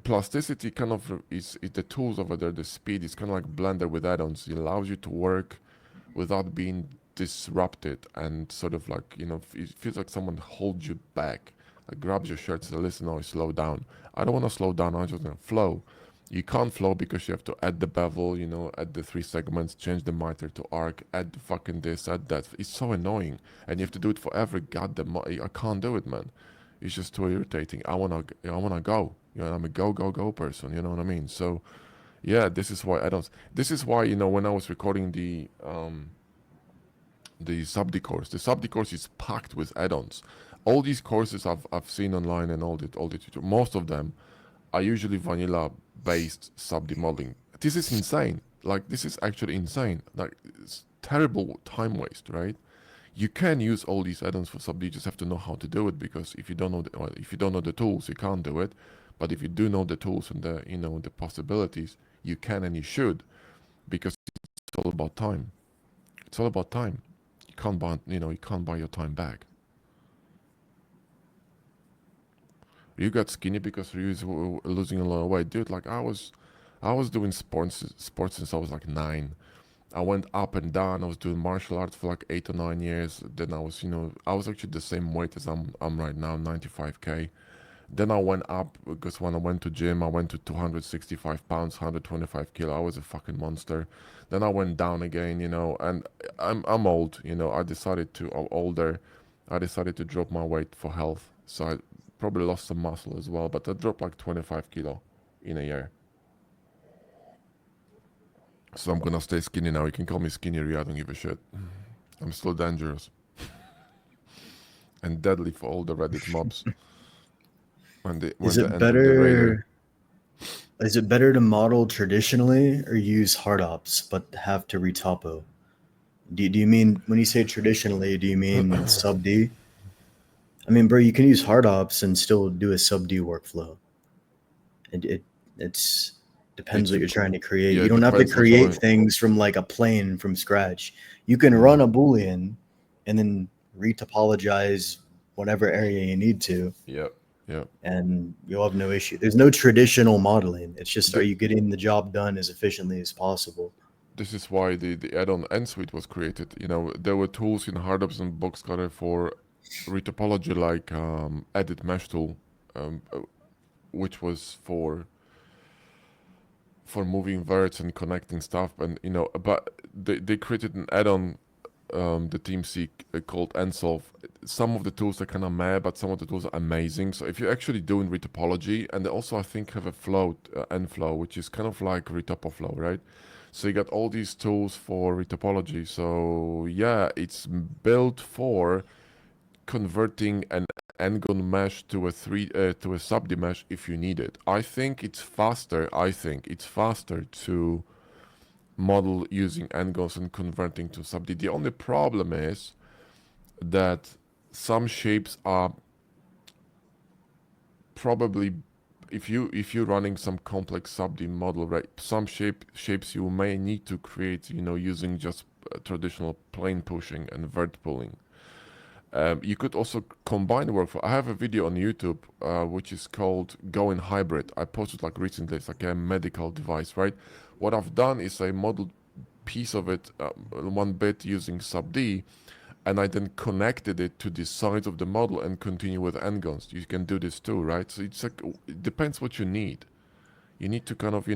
plasticity kind of is the tools over there. The speed is kind of like Blender with add-ons. It allows you to work without being disrupted, and sort of like, it feels like someone holds you back, like grabs your shirt, says, listen, no, slow down. I don't want to slow down, I just want to flow. You can't flow because you have to add the bevel, add the 3 segments, change the miter to arc, add the fucking this, add that. It's so annoying, and you have to do it for every goddamn. I can't do it, man. It's just too irritating. I wanna go. I'm a go person. You know what I mean? So, yeah, this is why I don't. This is why, when I was recording the sub course. The sub course is packed with add-ons. All these courses I've seen online, and all the most of them are usually vanilla based sub modeling. This is insane. Like, this is actually insane. Like, it's terrible time waste, right? You can use all these add-ons for sub. You just have to know how to do it, because if you don't know the tools, you can't do it. But if you do know the tools and the possibilities, you can and you should, because it's all about time. It's all about time. You can't buy your time back. You got skinny because you was losing a lot of weight, dude. Like, I was doing sports since I was like 9. I went up and down. I was doing martial arts for like 8 or 9 years. Then I was actually the same weight as I'm right now, 95 kg. Then I went up, because when I went to gym, I went to 265 pounds, 125 kilo. I was a fucking monster. Then I went down again, and I'm old, I decided to, I'm older. I decided to drop my weight for health. So I probably lost some muscle as well, but I dropped like 25 kilo in a year. So I'm gonna stay skinny now. You can call me Skinny Rhea, I don't give a shit. I'm still dangerous and deadly for all the Reddit mobs when they Is when they it enter the radar. better? Is it better to model traditionally or use hard ops but have to retopo? Do you mean when you say traditionally? Do you mean sub D? I mean, bro, you can use hard ops and still do a sub D workflow. It's depends It what dep you're trying to create. Yeah, You it don't have to depends what's create going. things from like a plane from scratch. You can Yeah, run a boolean and then retopologize whatever area you need to, yeah, yeah. and you'll have no issue. There's no traditional modeling. It's just, are Th- you getting the job done as efficiently as possible? this is why the add-on N suite was created. There were tools in Hardops and Boxcutter for retopology, like Edit Mesh tool, which was for moving verts and connecting stuff, and but they created an add-on, the team C, called NSolve. Some of the tools are kind of meh, but some of the tools are amazing. So if you're actually doing retopology, and they also, I think, have a flow, NFlow, which is kind of like Retopoflow, right? So you got all these tools for retopology. So yeah, it's built for converting an n-gon mesh to a sub-D mesh if you need it. I think it's faster to model using n-gons and converting to sub-D. The only problem is that some shapes are probably, if you're running some complex sub-D model, right, some shapes you may need to create, using just traditional plane pushing and vert pulling. You could also combine workflow. I have a video on YouTube which is called Going Hybrid. I posted like recently. It's like a medical device, right? What I've done is I modeled piece of it, one bit using sub-D, and I then connected it to the sides of the model and continue with n-gons. You can do this too, right? So it's like, it depends what you need. You need to kind of,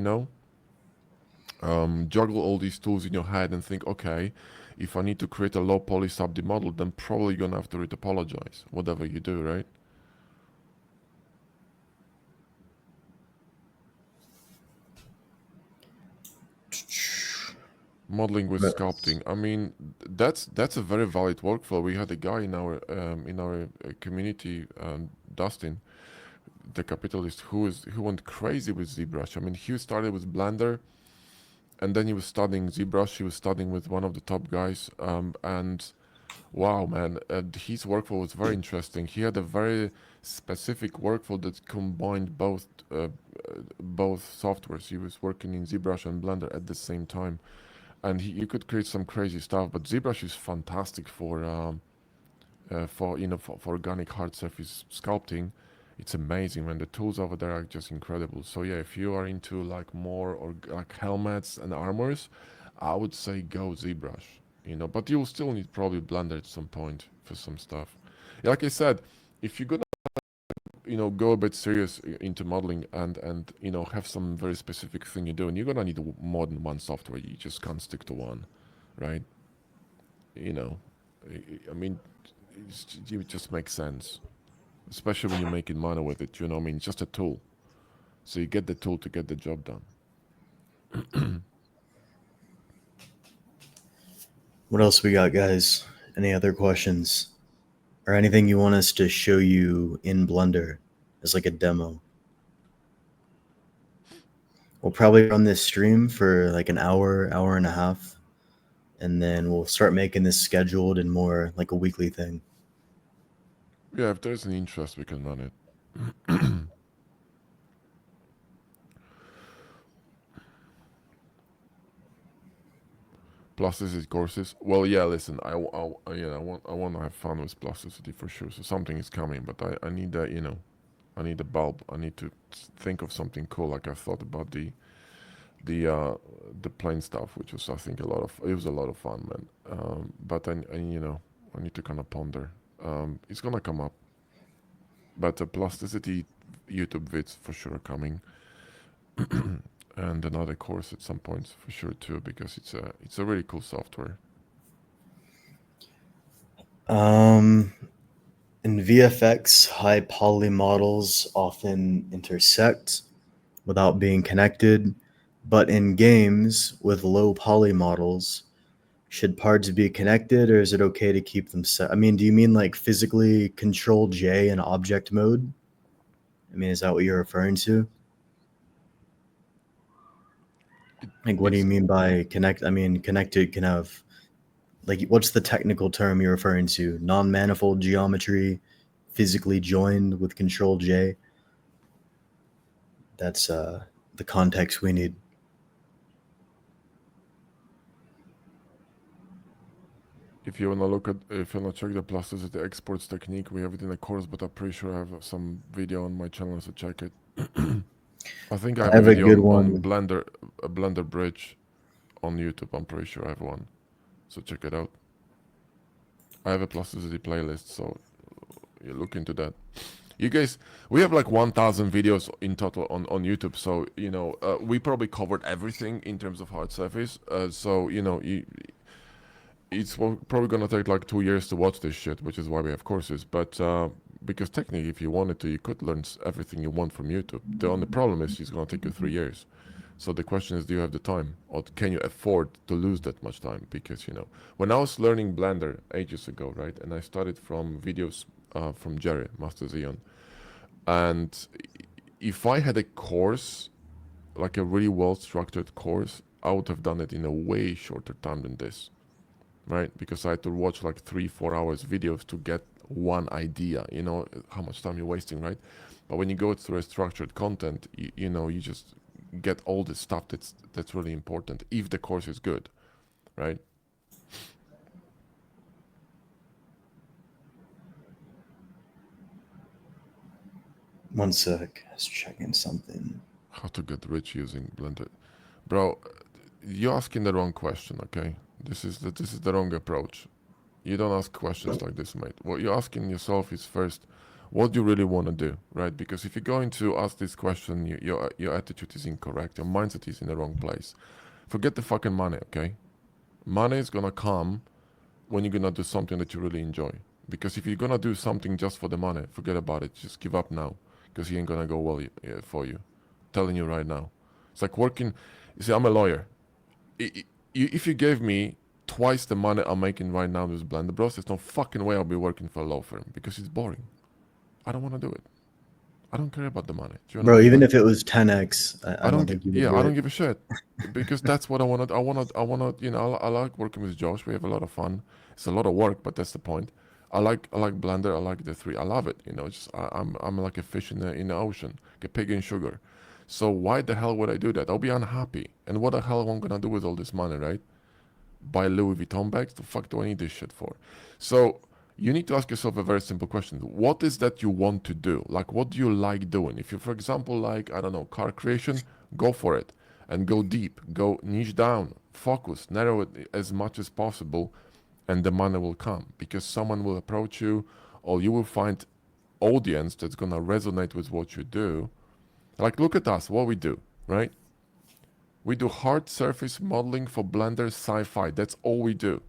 juggle all these tools in your head and think, okay, if I need to create a low poly sub-D model, then probably you're gonna have to retopologize, whatever you do, right? Modeling with sculpting. I mean, that's a very valid workflow. We had a guy in our community, Dustin, the capitalist, who went crazy with ZBrush. I mean, he started with Blender, and then he was studying ZBrush. He was studying with one of the top guys, and wow, man, his workflow was very interesting. He had a very specific workflow that combined both softwares. He was working in ZBrush and Blender at the same time, and you could create some crazy stuff. But ZBrush is fantastic for organic hard surface sculpting. It's amazing, man. The tools over there are just incredible. So yeah, if you are into like more or like helmets and armors, I would say go ZBrush. But you'll still need probably Blender at some point for some stuff. Yeah, like I said, if you're gonna go a bit serious into modeling and have some very specific thing you're doing, you're gonna need more than one software. You just can't stick to one, right? I mean, it just makes sense, especially when you're making money with it. I mean, it's just a tool, so you get the tool to get the job done. What else we got, guys? Any other questions? Or anything you want us to show you in Blender as like a demo? We'll probably run this stream for like an hour, hour and a half, and then we'll start making this scheduled and more like a weekly thing. Yeah, if there's an interest, we can run it. Plasticity courses. Well, yeah. Listen, I want to have fun with plasticity for sure. So something is coming, but I need that. I need a bulb. I need to think of something cool. Like I thought about the plane stuff, which was, I think, it was a lot of fun, man. But I need to kind of ponder. It's gonna come up. But the plasticity YouTube vids for sure are coming. And another course at some point for sure too, because it's a really cool software. In VFX, high poly models often intersect without being connected, but in games with low poly models, should parts be connected, or is it okay to keep them set? I mean, do you mean like physically Control J in object mode? I mean, is that what you're referring to? Like, what do you mean by connect? I mean, connected can have, like, what's the technical term you're referring to? Non-manifold geometry, physically joined with Control J. That's the context we need. If you wanna check the plasticity exports technique, we have it in a course, but I'm pretty sure I have some video on my channel, so check it. I think I have a video good on one. Blender, a Blender bridge on YouTube. I'm pretty sure I have one, so check it out. I have a plasticity playlist, so you look into that. You guys, we have like 1,000 videos in total on YouTube, so we probably covered everything in terms of hard surface. So it's probably gonna take like 2 years to watch this shit, which is why we have courses. But because technically, if you wanted to, you could learn everything you want from YouTube. The only problem is it's gonna take you 3 years. So the question is, do you have the time, or can you afford to lose that much time? Because when I was learning Blender ages ago, right, and I started from videos from Jerry, Master Xeon. And if I had a course, like a really well-structured course, I would have done it in a way shorter time than this, right? Because I had to watch like 3-4 hours videos to get one idea, you know, how much time you're wasting, right? But when you go through a structured content, you know, you just get all the stuff that's really important if the course is good, right? One sec. I was checking something. How to get rich using Blender. Bro, you're asking the wrong question, okay? This is the wrong approach. You don't ask questions like this, mate. What you're asking yourself is first, what do you really want to do, right? Because if you're going to ask this question, your attitude is incorrect. Your mindset is in the wrong place. Forget the fucking money, okay? Money is gonna come when you're gonna do something that you really enjoy. Because if you're gonna do something just for the money, forget about it. Just give up now, because it ain't gonna go well for you. Telling you right now, it's like working. You see, I'm a lawyer. If you gave me twice the money I'm making right now with Blender Bros, there's no fucking way I'll be working for a law firm because it's boring. I don't want to do it. I don't care about the money. Do you Bro, even understand? if it was 10x, I don't think you would do I it. don't give a shit because that's what I want. I want to. You know, I like working with Josh. We have a lot of fun. It's a lot of work, but that's the point. I like Blender. I like the 3. I love it. You know, just I'm like a fish in the ocean, like a pig in sugar. So why the hell would I do that? I'll be unhappy. And what the hell am I gonna do with all this money, right? Buy Louis Vuitton bags? The fuck do I need this shit for? So you need to ask yourself a very simple question. What is that you want to do? Like, what do you like doing? If you, for example, like, I don't know, car creation, go for it and go deep, go niche down, focus, narrow it as much as possible, and the money will come because someone will approach you or you will find audience that's going to resonate with what you do. Like, look at us, what we do, right? We do hard surface modeling for Blender sci-fi. That's all we do.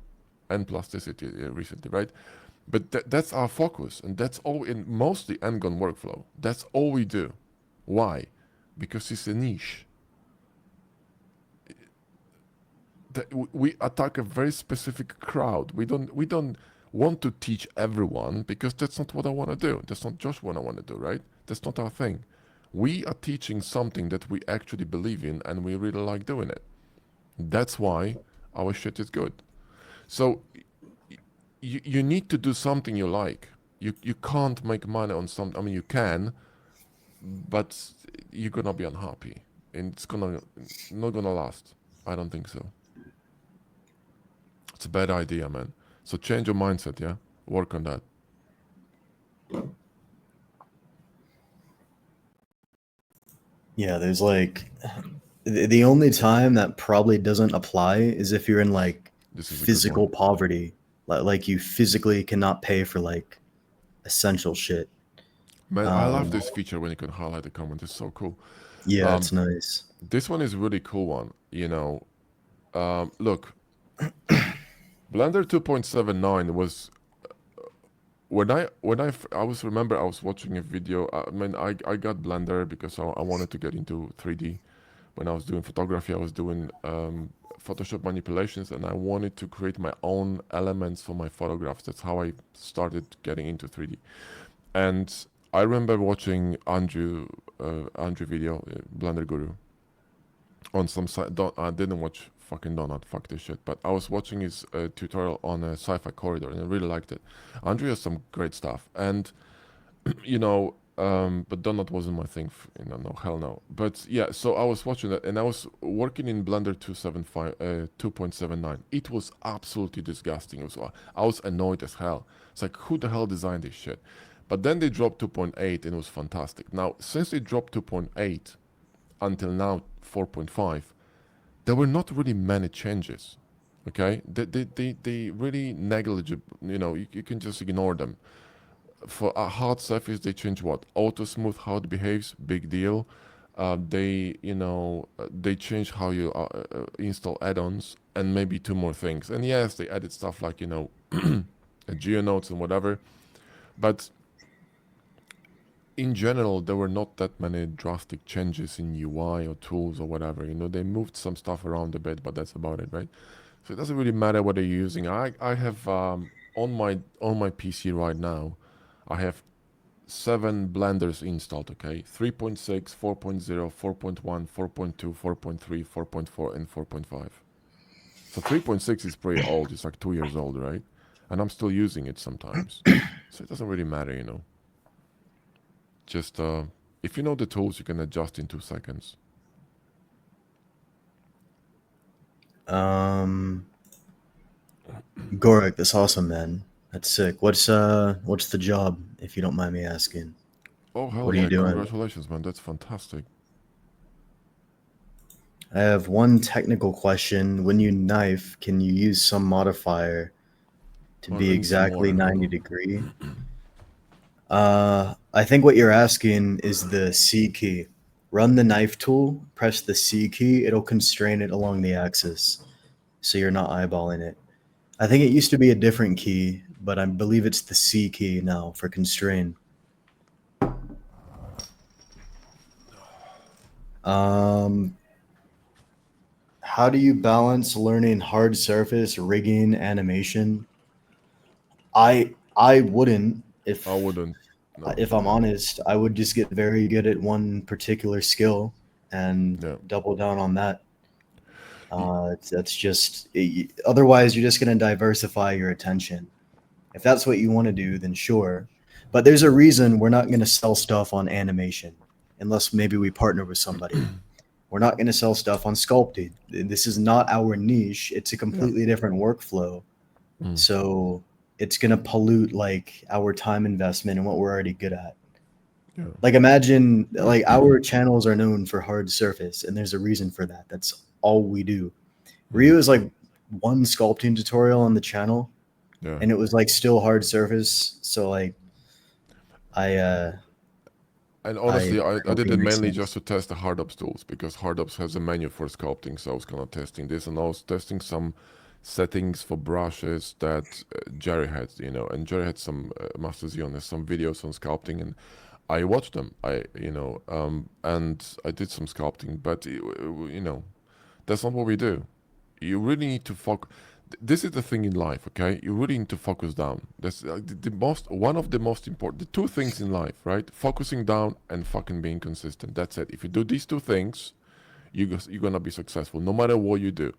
And plasticity recently, right? But that's our focus. And that's all in mostly Ngon workflow. That's all we do. Why? Because it's a niche. We attack a very specific crowd. We don't want to teach everyone because that's not what I want to do. That's not just what I want to do, right? That's not our thing. We are teaching something that we actually believe in and we really like doing it. That's why our shit is good. So you need to do something you like. You can't make money on something. I mean, you can, but you're gonna be unhappy, and it's not gonna last. I don't think so. It's a bad idea, man. So change your mindset, yeah? Work on that. Yeah, there's like the only time that probably doesn't apply is if you're in like This is a good physical one. poverty, like you physically cannot pay for like essential shit. Man, I love this feature when you can highlight the comment. It's so cool. Yeah, it's nice. This one is a really cool one, you know. Look, Blender 2.79 was when I remember I was watching a video. I mean, I got Blender because I wanted to get into 3D. When I was doing photography, I was doing Photoshop manipulations, and I wanted to create my own elements for my photographs. That's how I started getting into 3D. And I remember watching Andrew video, Blender Guru, on some site. I didn't watch fucking Donut, fuck this shit. But I was watching his tutorial on a sci-fi corridor, and I really liked it. Andrew has some great stuff, and you know, but Donut wasn't my thing. You know, no, hell no. But yeah, so I was watching that, and I was working in Blender 2.79. It was absolutely disgusting. I was annoyed as hell. It's like, who the hell designed this shit? But then they dropped 2.8, and it was fantastic. Now, since they dropped 2.8 until now 4.5, there were not really many changes. Okay, they really negligible. You know, you can just ignore them. For a hard surface, they change what? Auto smooth, how it behaves, big deal. They change how you install add-ons and maybe 2 more things. And yes, they added stuff like, you know, GeoNodes and whatever. But in general, there were not that many drastic changes in UI or tools or whatever. You know, they moved some stuff around a bit, but that's about it, right? So it doesn't really matter what you're using. I have on my PC right now, I have 7 blenders installed, okay? 3.6, 4.0, 4.1, 4.2, 4.3, 4.4, and 4.5. So 3.6 is pretty old. It's like 2 years old, right? And I'm still using it sometimes. So it doesn't really matter, you know. Just, if you know the tools, you can adjust in 2 seconds. Gorik, that's awesome, man. That's sick. What's the job, if you don't mind me asking? Oh, What hell are you yeah. doing? Congratulations, man. That's fantastic. I have one technical question. When you knife, can you use some modifier to Well, be I need some exactly water. Hold 90 on. degree? I think what you're asking is the C key. Run the knife tool, press the C key, it'll constrain it along the axis, so you're not eyeballing it. I think it used to be a different key, but I believe it's the C key now for constrain. Um, how do you balance learning hard surface, rigging, animation? I wouldn't I wouldn't. No. if I'm honest. I would just get very good at one particular skill and Yeah. double down on that. That's just otherwise you're just going to diversify your attention. If that's what you want to do, then sure. But there's a reason we're not going to sell stuff on animation unless maybe we partner with somebody. We're not going to sell stuff on sculpted. This is not our niche. It's a Yeah. completely different workflow. Mm. So it's going to pollute like our time investment and what we're already good at. Yeah. Like imagine like our channels are known for hard surface and there's a reason for that. That's all we do. Mm. Ryu is like one sculpting tutorial on the channel Yeah. and it was like still hard surface. So like I And I honestly, I don't did think it it makes mainly just sense. to test the HardOps tools because HardOps has a menu for sculpting. So I was kind of testing this, and I was testing some settings for brushes that Jerry had, you know, and Jerry had some Master Xeon has some videos on sculpting, and I watched them. And I did some sculpting, but you know, that's not what we do. You really need to focus. This is the thing in life, okay? You really need to focus down. That's the most, one of the most important, the two things in life, right? Focusing down and fucking being consistent. That's it. If you do these two things, you're gonna be successful, no matter what you do.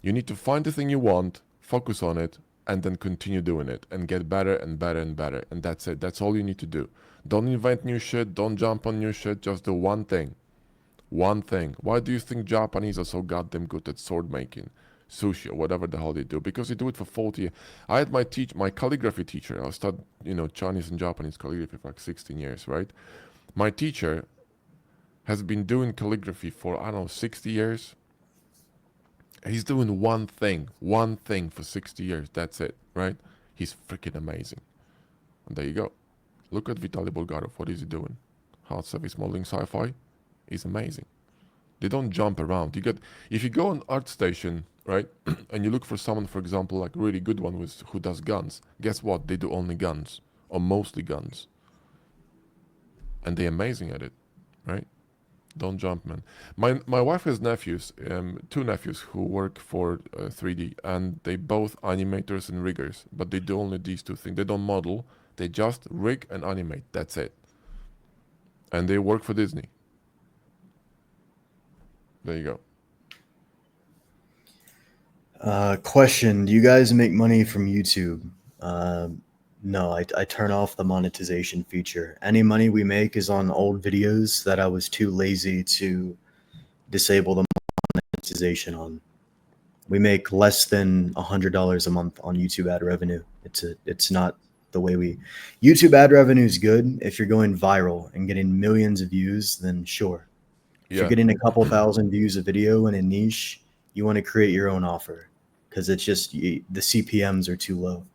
You need to find the thing you want, focus on it, and then continue doing it and get better and better and better. And that's it. That's all you need to do. Don't invent new shit. Don't jump on new shit. Just do one thing. One thing. Why do you think Japanese are so goddamn good at sword making? Sushi or whatever the hell they do, because they do it for 40 years. I had my calligraphy teacher. I studied, you know, Chinese and Japanese calligraphy for like 16 years, right? My teacher has been doing calligraphy for, I don't know, 60 years. He's doing one thing for 60 years. That's it, right? He's freaking amazing. And there you go. Look at Vitaly Bulgarov. What is he doing? Hard surface modeling sci-fi. He's amazing. They don't jump around. You get, if you go on ArtStation, right, and you look for someone, for example, like a really good one with who does guns. Guess what? They do only guns or mostly guns, and they're amazing at it, right? Don't jump, man. My wife has nephews, 2 nephews who work for 3D, and they both animators and riggers, but they do only these two things. They don't model. They just rig and animate. That's it. And they work for Disney. There you go. Question: do you guys make money from YouTube? No, I turn off the monetization feature. Any money we make is on old videos that I was too lazy to disable the monetization on. We make less than $100 a month on YouTube ad revenue. It's not the way we. YouTube ad revenue is good if you're going viral and getting millions of views. Then sure. If you're Yeah. getting a couple thousand views a video in a niche, you want to create your own offer because it's just the CPMS are too low.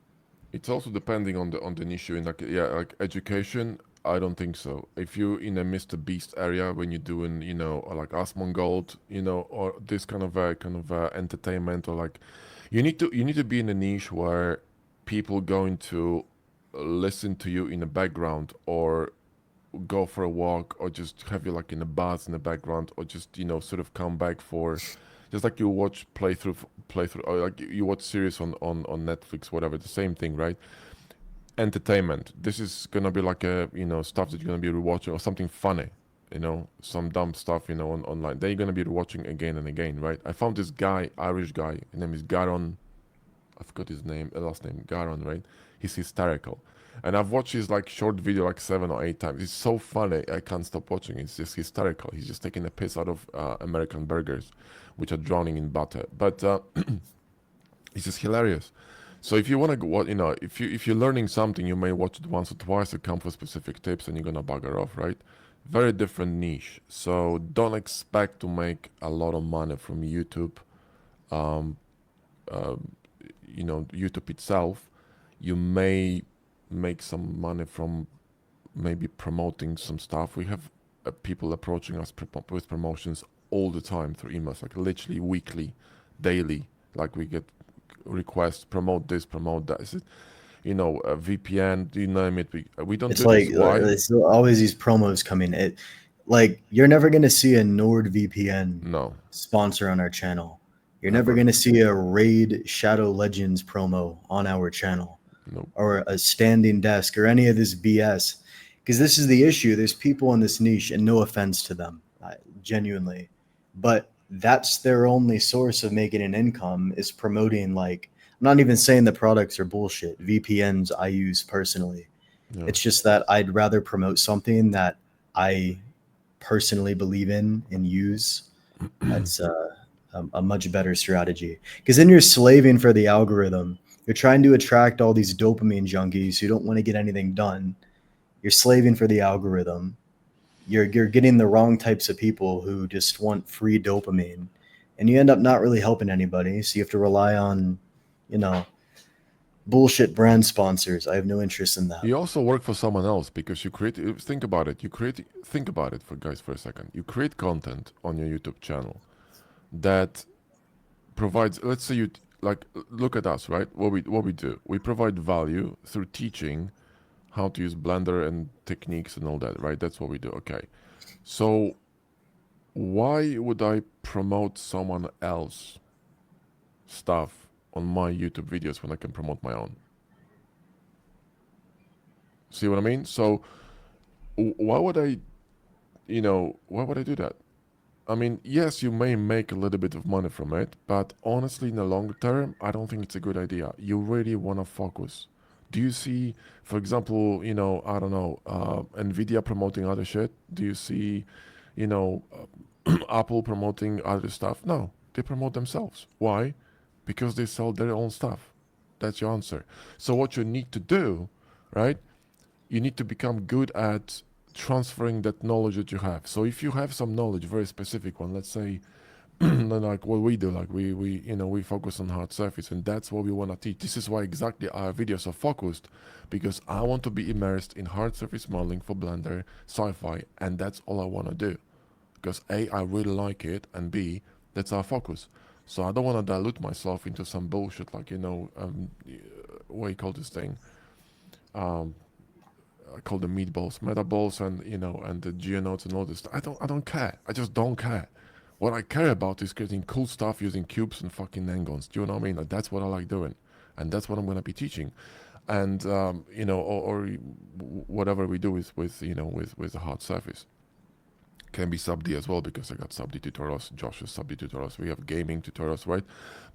It's also depending on the niche you're in. Like, yeah, like education, I don't think so. If you're in a Mr. Beast area when you're doing, you know, or like Asmongold, you know, or this kind of entertainment, or like you need to be in a niche where people going to listen to you in the background, or go for a walk, or just have you like in a buzz in the background, or just, you know, sort of come back for, just like you watch playthrough, or like you watch series on Netflix, whatever, the same thing, right? entertainment. This is gonna be like a, you know, stuff that you're gonna be rewatching, or something funny, you know, some dumb stuff, you know, online. Then you're gonna be rewatching again and again, right? I found this guy, Irish guy. His name is Garon. I forgot his name, last name, Garon, right? He's hysterical. And I've watched his like short video like 7 or 8 times. It's so funny, I can't stop watching. It's just hysterical. He's just taking a piss out of American burgers, which are drowning in butter. But it's just hilarious. So if you want to go, you know, if you're learning something, you may watch it once or twice to come for specific tips, and you're gonna bugger off, right? Very different niche. So don't expect to make a lot of money from YouTube. Um, uh, you know, YouTube itself. You may make some money from maybe promoting some stuff. We have people approaching us with promotions all the time through emails, like literally weekly, daily. Like we get requests, promote this, promote that. Is it, you know, a VPN, you name it. We don't It's do like this. Why? it's always these promos coming. It like you're never gonna see a NordVPN No, sponsor on our channel. You're never ever. gonna see a Raid Shadow Legends promo on our channel, No. or a standing desk, or any of this BS. Because this is the issue. There's people in this niche, and no offense to them, genuinely, but that's their only source of making an income, is promoting. Like, I'm not even saying the products are bullshit. VPNs I use personally. Yeah. It's just that I'd rather promote something that I personally believe in and use. That's a much better strategy, because then you're slaving for the algorithm. You're trying to attract all these dopamine junkies who don't want to get anything done. You're slaving for the algorithm. You're getting the wrong types of people who just want free dopamine, and you end up not really helping anybody. So you have to rely on, you know, bullshit brand sponsors. I have no interest in that. You also work for someone else because you create. Think about it. Think about it, for guys, for a second. You create content on your YouTube channel that provides. Let's say you like. Look at us, right? What we do. We provide value through teaching how to use Blender and techniques and all that, right? That's what we do. Okay. So why would I promote someone else stuff on my YouTube videos when I can promote my own? See what I mean? So why would I, you know, why would I do that? I mean, yes, you may make a little bit of money from it, but honestly, in the long term, I don't think it's a good idea. You really want to focus. Do you see, for example, you know, I don't know, Nvidia promoting other shit? Do you see, you know, Apple promoting other stuff? No, they promote themselves. Why? Because they sell their own stuff. That's your answer. So what you need to do, right? You need to become good at transferring that knowledge that you have. So if you have some knowledge, very specific one, let's say, like what we do, like we you know, we focus on hard surface, and that's what we want to teach. This is why exactly our videos are focused, because I want to be immersed in hard surface modeling for Blender, sci-fi, and that's all I want to do. Because A, I really like it, and B, that's our focus. So I don't want to dilute myself into some bullshit like, you know, what do you call this thing? I call them meatballs, metaballs, and you know, and the geonodes and all this. I don't care. I just don't care. What I care about is creating cool stuff using cubes and fucking N-gons. Do you know what I mean? Like, that's what I like doing, and that's what I'm gonna be teaching. And you know, or whatever we do with you know, with the hard surface. Can be sub-D as well, because I got sub-D tutorials, Josh's sub-D tutorials, we have gaming tutorials, right?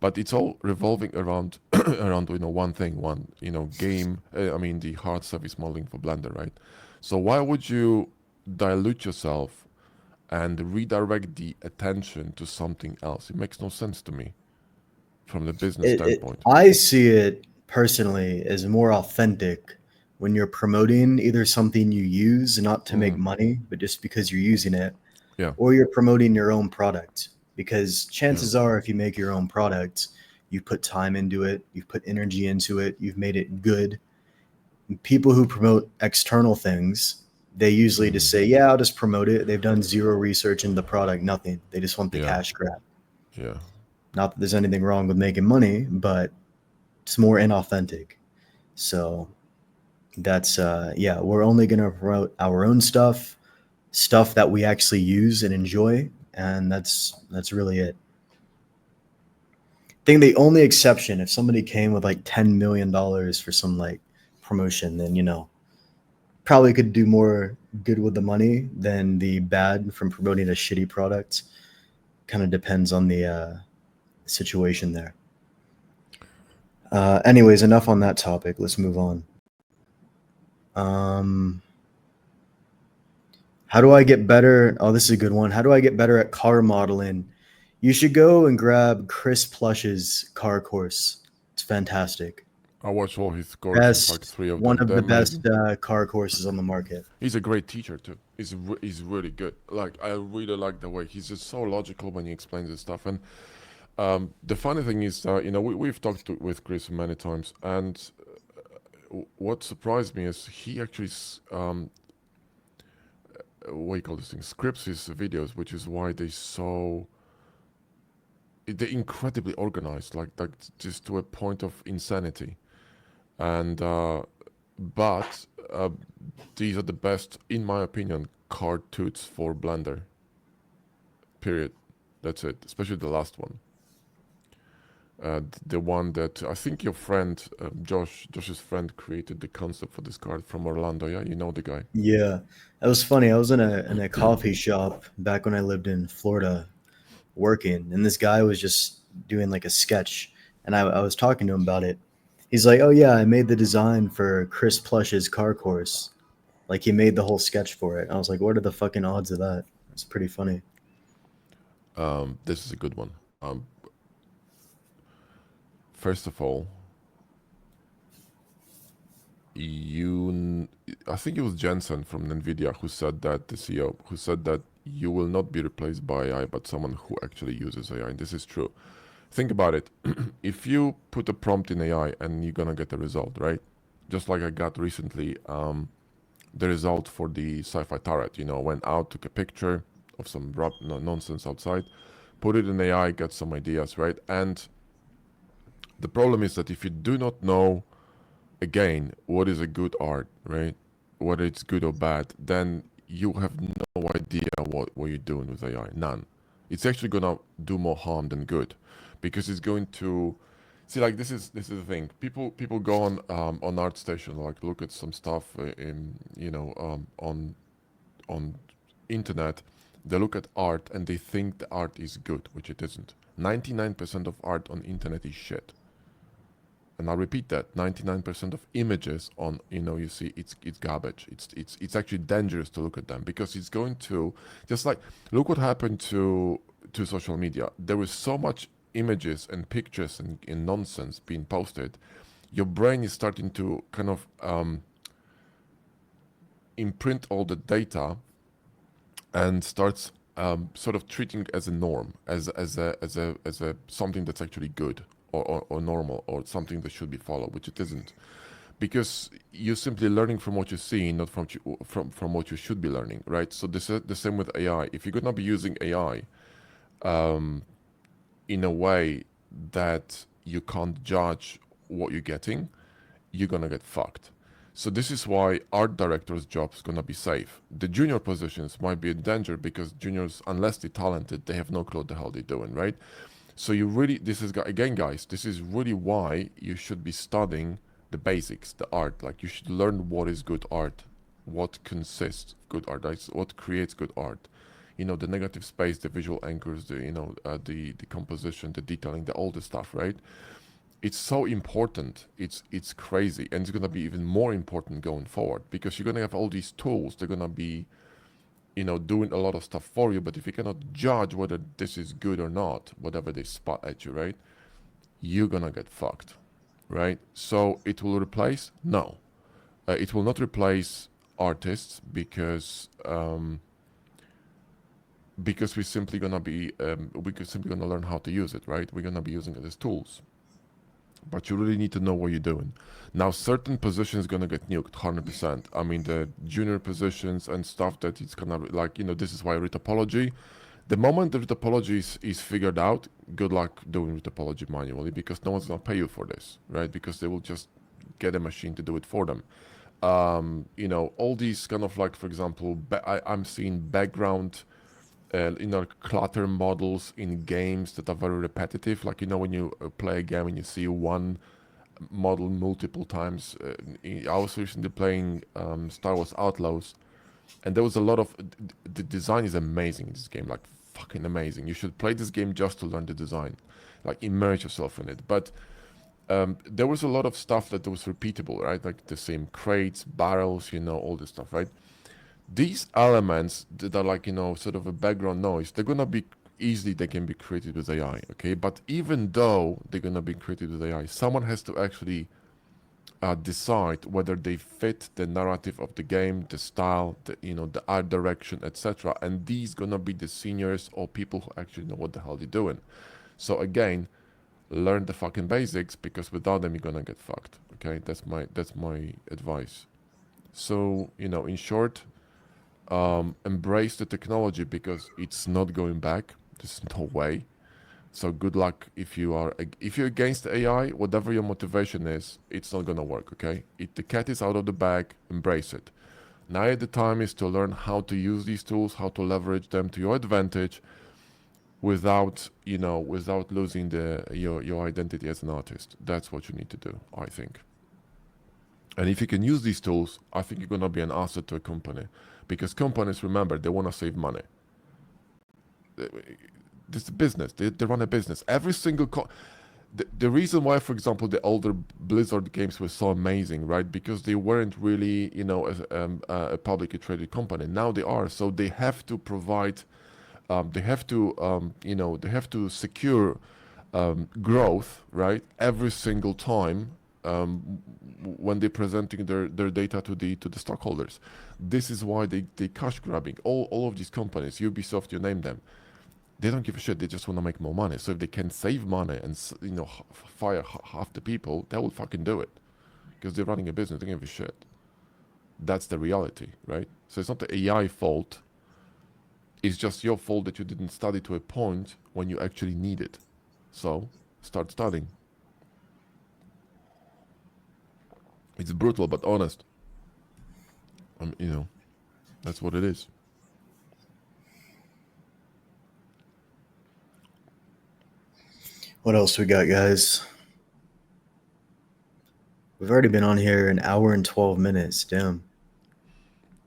But it's all revolving around around, you know, one thing, one, you know, game, I mean the hard surface modeling for Blender, right? So why would you dilute yourself and redirect the attention to something else? It makes no sense to me from the business standpoint. I see it personally as more authentic when you're promoting either something you use not to make money, but just because you're using it, Yeah, or you're promoting your own product. Because yeah, chances are, if you make your own product, you put time into it, you've put energy into it, you've made it good. And people who promote external things, they usually just say, yeah, I'll just promote it. They've done zero research into the product, nothing. They just want the yeah, cash grab. yeah. Not that there's anything wrong with making money, but it's more inauthentic. So that's yeah, we're only going to promote our own stuff that we actually use and enjoy, and that's really it. I think the only exception, if somebody came with like $10 million for some like promotion, then probably could do more good with the money than the bad from promoting a shitty product. Kind of depends on the situation there. Anyways, enough on that topic. Let's move on. How do I get better? Oh, this is a good one. How do I get better at car modeling? You should go and grab Chris Plush's car course. It's fantastic. I watched all his courses, like 3 of them. One of They're the best amazing. car courses on the market. He's a great teacher too. He's really good. Like I really like the way he's just so logical when he explains his stuff. And the funny thing is, we've talked with Chris many times, and what surprised me is he actually what do you call this thing? Scripts his videos, which is why they're incredibly organized, like just to a point of insanity. And but these are the best, in my opinion, card tuts for Blender. Period. That's it. Especially the last one. The one that I think your friend Josh's friend created the concept for this card from Orlando. Yeah, you know the guy. Yeah, that was funny. I was in a coffee shop back when I lived in Florida working, and this guy was just doing like a sketch, and I was talking to him about it. He's like, "Oh yeah, I made the design for Chris Plush's car course." Like he made the whole sketch for it. I was like, "What are the fucking odds of that?" It's pretty funny. This is a good one. First of all, I think it was Jensen from NVIDIA who said that, the CEO, who said that you will not be replaced by AI, but someone who actually uses AI. And this is true. Think about it. If you put a prompt in AI and you're gonna get a result, right? Just like I got recently, the result for the sci-fi turret. Went out, took a picture of some nonsense outside, put it in AI, got some ideas, right? And the problem is that if you do not know, again, what is a good art, right? Whether it's good or bad, then you have no idea what you're doing with AI. None. It's actually gonna do more harm than good, because it's going to see, like, this is the thing. People go on ArtStation, like look at some stuff on internet. They look at art and they think the art is good, which it isn't. 99% of art on internet is shit. And I repeat that, 99% of images on, you see, it's garbage. It's actually dangerous to look at them, because it's going to, just like, look what happened to social media. There was so much images and pictures and nonsense being posted. Your brain is starting to kind of imprint all the data and starts sort of treating it as a norm, as a something that's actually good or normal, or something that should be followed, which it isn't, because you're simply learning from what you're seeing, not from what you should be learning, right? So this is the same with AI. If you're gonna be using AI in a way that you can't judge what you're getting, you're gonna get fucked. So this is why art director's job is gonna be safe. The junior positions might be in danger, because juniors, unless they're talented, they have no clue what the hell they're doing, right? So this is, again, guys, this is really why you should be studying the basics, the art. Like, you should learn what is good art, what consists good art, what creates good art. The negative space, the visual anchors, the composition, the detailing, all the stuff, right? It's so important. It's crazy, and it's gonna be even more important going forward, because you're gonna have all these tools. They're gonna be doing a lot of stuff for you, but if you cannot judge whether this is good or not, whatever they spot at you, right, you're gonna get fucked, right? So it will replace? No. It will not replace artists, because we're simply gonna be, learn how to use it, right? We're gonna be using it as tools. But you really need to know what you're doing. Now, certain positions gonna get nuked, 100%. I mean, the junior positions and stuff that it's gonna, like, this is why retopology. The moment the retopology is figured out, good luck doing retopology manually, because no one's gonna pay you for this, right? Because they will just get a machine to do it for them. All these kind of, like, for example, I'm seeing background clutter models in games that are very repetitive. Like, when you play a game and you see one model multiple times. I was recently playing Star Wars Outlaws, and there was a lot of the design is amazing in this game, like fucking amazing. You should play this game just to learn the design, like immerse yourself in it. But there was a lot of stuff that was repeatable, right? Like the same crates, barrels, all this stuff, right? These elements that are like, sort of a background noise, they're gonna be easily, they can be created with AI, okay? But even though they're gonna be created with AI, someone has to actually decide whether they fit the narrative of the game, the style, the art direction, etc. And these gonna be the seniors or people who actually know what the hell they're doing. So again, learn the fucking basics, because without them you're gonna get fucked. Okay, that's my advice. So in short, embrace the technology, because it's not going back. There's no way. So good luck if you're against AI. Whatever your motivation is, it's not gonna work. Okay, the cat is out of the bag. Embrace it. Now the time is to learn how to use these tools, how to leverage them to your advantage, without losing your identity as an artist. That's what you need to do, I think. And if you can use these tools, I think you're gonna be an asset to a company, because companies, remember, they want to save money. This is a business. They run a business. Every single the reason why, for example, the older Blizzard games were so amazing, right? Because they weren't really, a publicly traded company. Now they are, so they have to provide. They have to secure growth, right? Every single time when they're presenting their data to the stockholders. This is why they cash grabbing. All of these companies, Ubisoft, you name them, they don't give a shit. They just want to make more money. So if they can save money and fire half the people, they will fucking do it, because they're running a business. They don't give a shit. That's the reality, right? So it's not the AI fault. It's just your fault that you didn't study to a point when you actually need it. So start studying. It's brutal but honest. That's what it is. What else we got, guys? We've already been on here an hour and 12 minutes. Damn.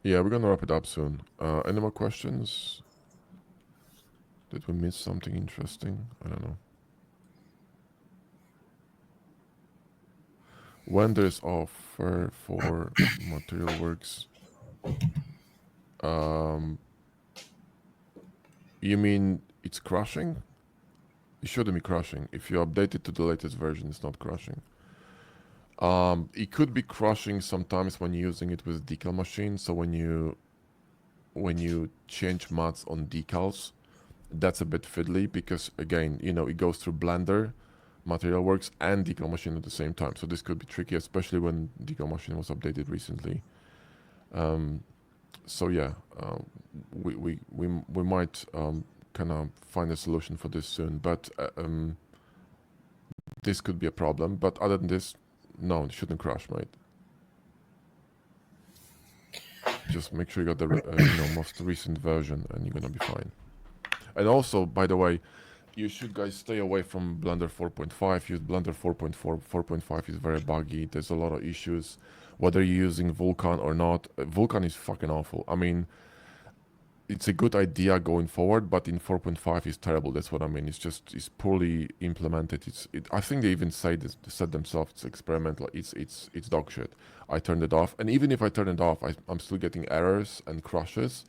Yeah, we're gonna wrap it up soon. Any more questions? Did we miss something interesting? I don't know. When there's offer for Material Works, you mean it's crashing? It shouldn't be crashing. If you update it to the latest version, it's not crashing. It could be crashing sometimes when you're using it with decal machine. So when you change mats on decals, that's a bit fiddly, because again, it goes through Blender, Material Works, and decal machine at the same time. So this could be tricky, especially when decal machine was updated recently. So yeah, we might kind of find a solution for this soon, but this could be a problem. But other than this, no, it shouldn't crash, mate. Just make sure you got the most recent version, and you're gonna be fine. And also, by the way, you should guys stay away from Blender 4.5. Use Blender 4.4. 4.5 is very buggy. There's a lot of issues, whether you're using Vulkan or not. Vulkan is fucking awful. I mean, it's a good idea going forward, but in 4.5 is terrible. That's what I mean. It's poorly implemented. I think they even said themselves it's experimental. It's dog shit. I turned it off, and even if I turn it off, I'm still getting errors and crashes.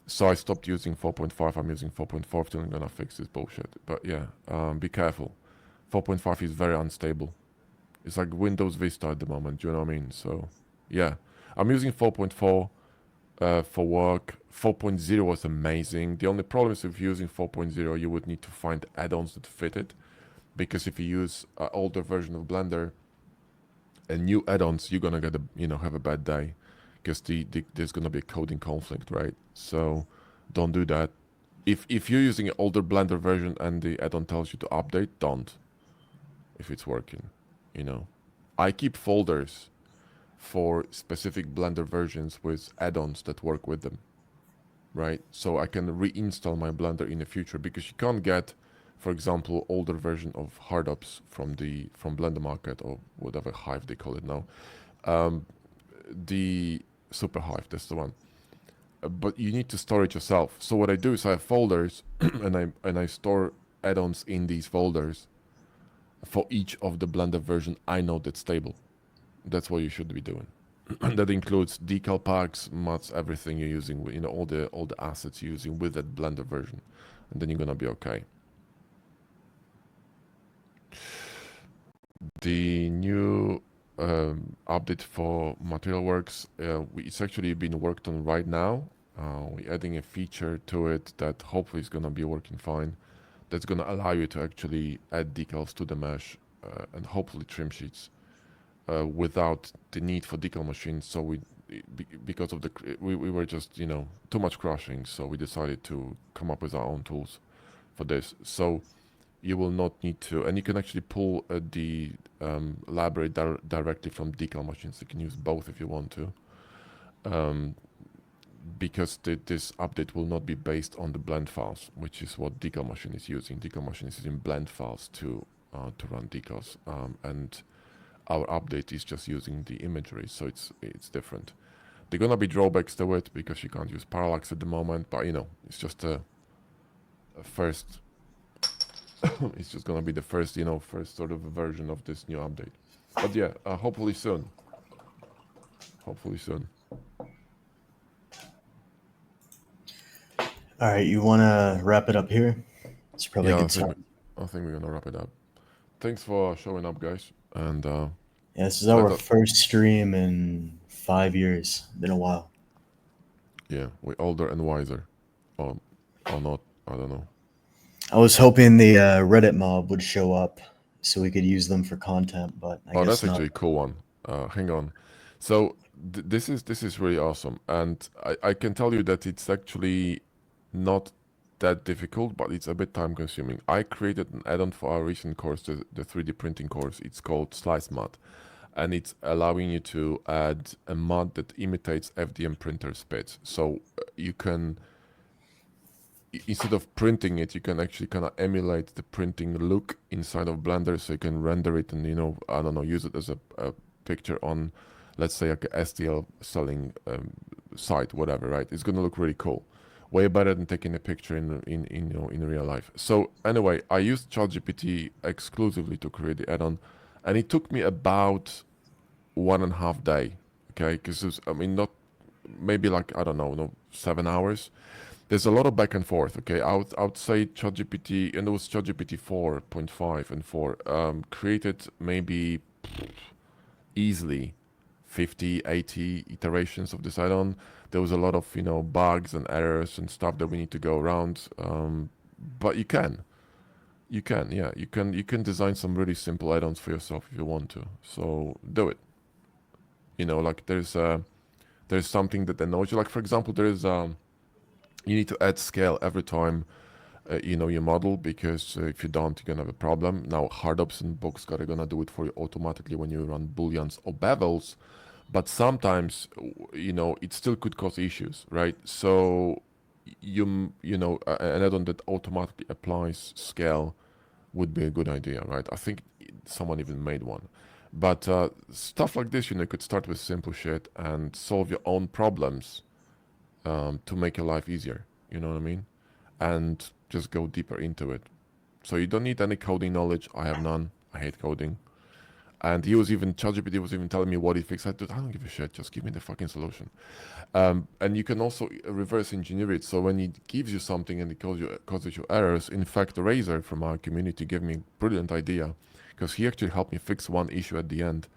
So I stopped using 4.5. I'm using 4.4 till I'm gonna fix this bullshit. But yeah, be careful. 4.5 is very unstable. It's like Windows Vista at the moment. Do you know what I mean? So yeah, I'm using 4.4 for work. 4.0 was amazing. The only problem is if you're using 4.0, you would need to find add-ons that fit it, because if you use an older version of Blender and new add-ons, you're gonna get have a bad day, because there's gonna be a coding conflict, right? So don't do that. If you're using an older Blender version and the add-on tells you to update, don't. If it's working, I keep folders for specific Blender versions with add-ons that work with them, right? So I can reinstall my Blender in the future, because you can't get For example, older version of Hardops from Blender Market or whatever Hive they call it now. The Super Hive, that's the one. But you need to store it yourself. So what I do is I have folders and I store add-ons in these folders for each of the Blender version I know that's stable. That's what you should be doing. That includes decal packs, mods, everything you're using, you know, all the assets you're using with that Blender version, and then you're gonna be okay. The new update for Materialworks, it's actually being worked on right now. We're adding a feature to it that hopefully is gonna be working fine. That's gonna allow you to actually add decals to the mesh and hopefully trim sheets without the need for decal machines. So because of we were just, you know, too much crushing, so we decided to come up with our own tools for this. So you will not need to, and you can actually pull the library directly from decal machines. You can use both if you want to, because this update will not be based on the blend files, which is what decal machine is using. Decal machine is using blend files to run decals, and our update is just using the imagery, so it's different. There are gonna be drawbacks to it because you can't use parallax at the moment, but you know, it's just a first. It's just gonna be the first, you know, first sort of version of this new update. But yeah, hopefully soon. Hopefully soon. All right, you want to wrap it up here? It's probably a Yeah, good time. I think we're gonna wrap it up. Thanks for showing up, guys. And Yeah, this is let our us. first stream in 5 years. Been a while. Yeah, we're older and wiser, or not. I don't know. I was hoping the Reddit mob would show up so we could use them for content, but I Oh, guess that's not. actually a cool one. Hang on. So this is really awesome, and I can tell you that it's actually not that difficult, but it's a bit time consuming. I created an add-on for our recent course, the 3D printing course. It's called Slice Mod, and it's allowing you to add a mod that imitates FDM printer speeds. So you can, instead of printing it, you can actually kind of emulate the printing look inside of Blender, so you can render it and, you know, I don't know, use it as a picture on, let's say, like a STL selling site, whatever, right? It's gonna look really cool, way better than taking a picture in you know, in real life. So anyway, I used ChatGPT exclusively to create the add-on, and it took me about 1.5 days. Okay, because I mean, not maybe like, I don't know, no, 7 hours. There's a lot of back and forth. Okay, I would say ChatGPT, and it was ChatGPT 4.5 and 4, created maybe easily 50, 80 iterations of this add-on. There was a lot of, you know, bugs and errors and stuff that we need to go around. But you can, yeah, you can design some really simple add-ons for yourself if you want to. So do it. You know, like there's something that annoys you. Like for example, you need to add scale every time you know, your model, because if you don't, you're gonna have a problem. Now, Hardops and Boxcar are gonna do it for you automatically when you run booleans or bevels, but sometimes, you know, it still could cause issues, right? So you know, an add-on that automatically applies scale would be a good idea, right? I think someone even made one. But stuff like this, you know, you could start with simple shit and solve your own problems to make your life easier. You know what I mean? And just go deeper into it. So you don't need any coding knowledge. I have none. I hate coding. And ChatGPT was even telling me what he fixed. I don't give a shit. Just give me the fucking solution. And you can also reverse engineer it. So when he gives you something and it causes you errors, in fact, Razor from our community gave me a brilliant idea, because he actually helped me fix one issue at the end.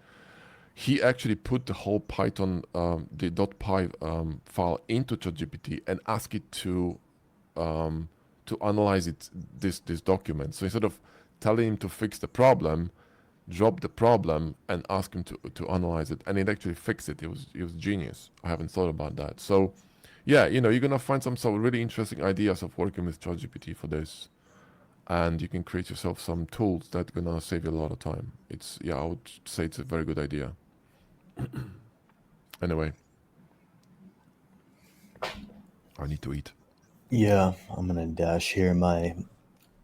He actually put the whole Python, the .py file into ChatGPT and asked it to analyze this document. So instead of telling him to fix the problem, drop the problem and ask him to analyze it, and it actually fixed it. It was genius. I haven't thought about that. So yeah, you know, you're gonna find some really interesting ideas of working with ChatGPT for this, and you can create yourself some tools that are gonna save you a lot of time. I would say it's a very good idea. Anyway, I need to eat. Yeah, I'm gonna dash here. My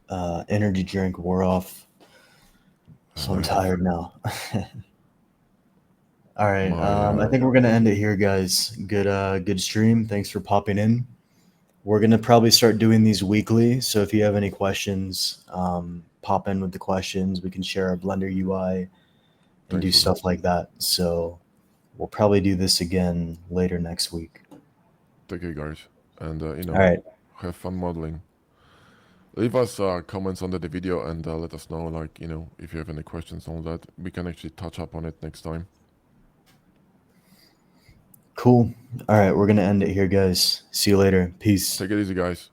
energy drink wore off, so I'm tired now. All right. I think we're gonna end it here, guys. Good stream. Thanks for popping in. We're gonna probably start doing these weekly. So if you have any questions, pop in with the questions. We can share our Blender UI and Thanks do for that. stuff like that. So we'll probably do this again later next week. Take care, guys, and All right. have fun modeling. Leave us comments under the video and let us know, like, if you have any questions and all that. We can actually touch up on it next time. Cool. All right. We're gonna end it here, guys. See you later. Peace. Take it easy, guys.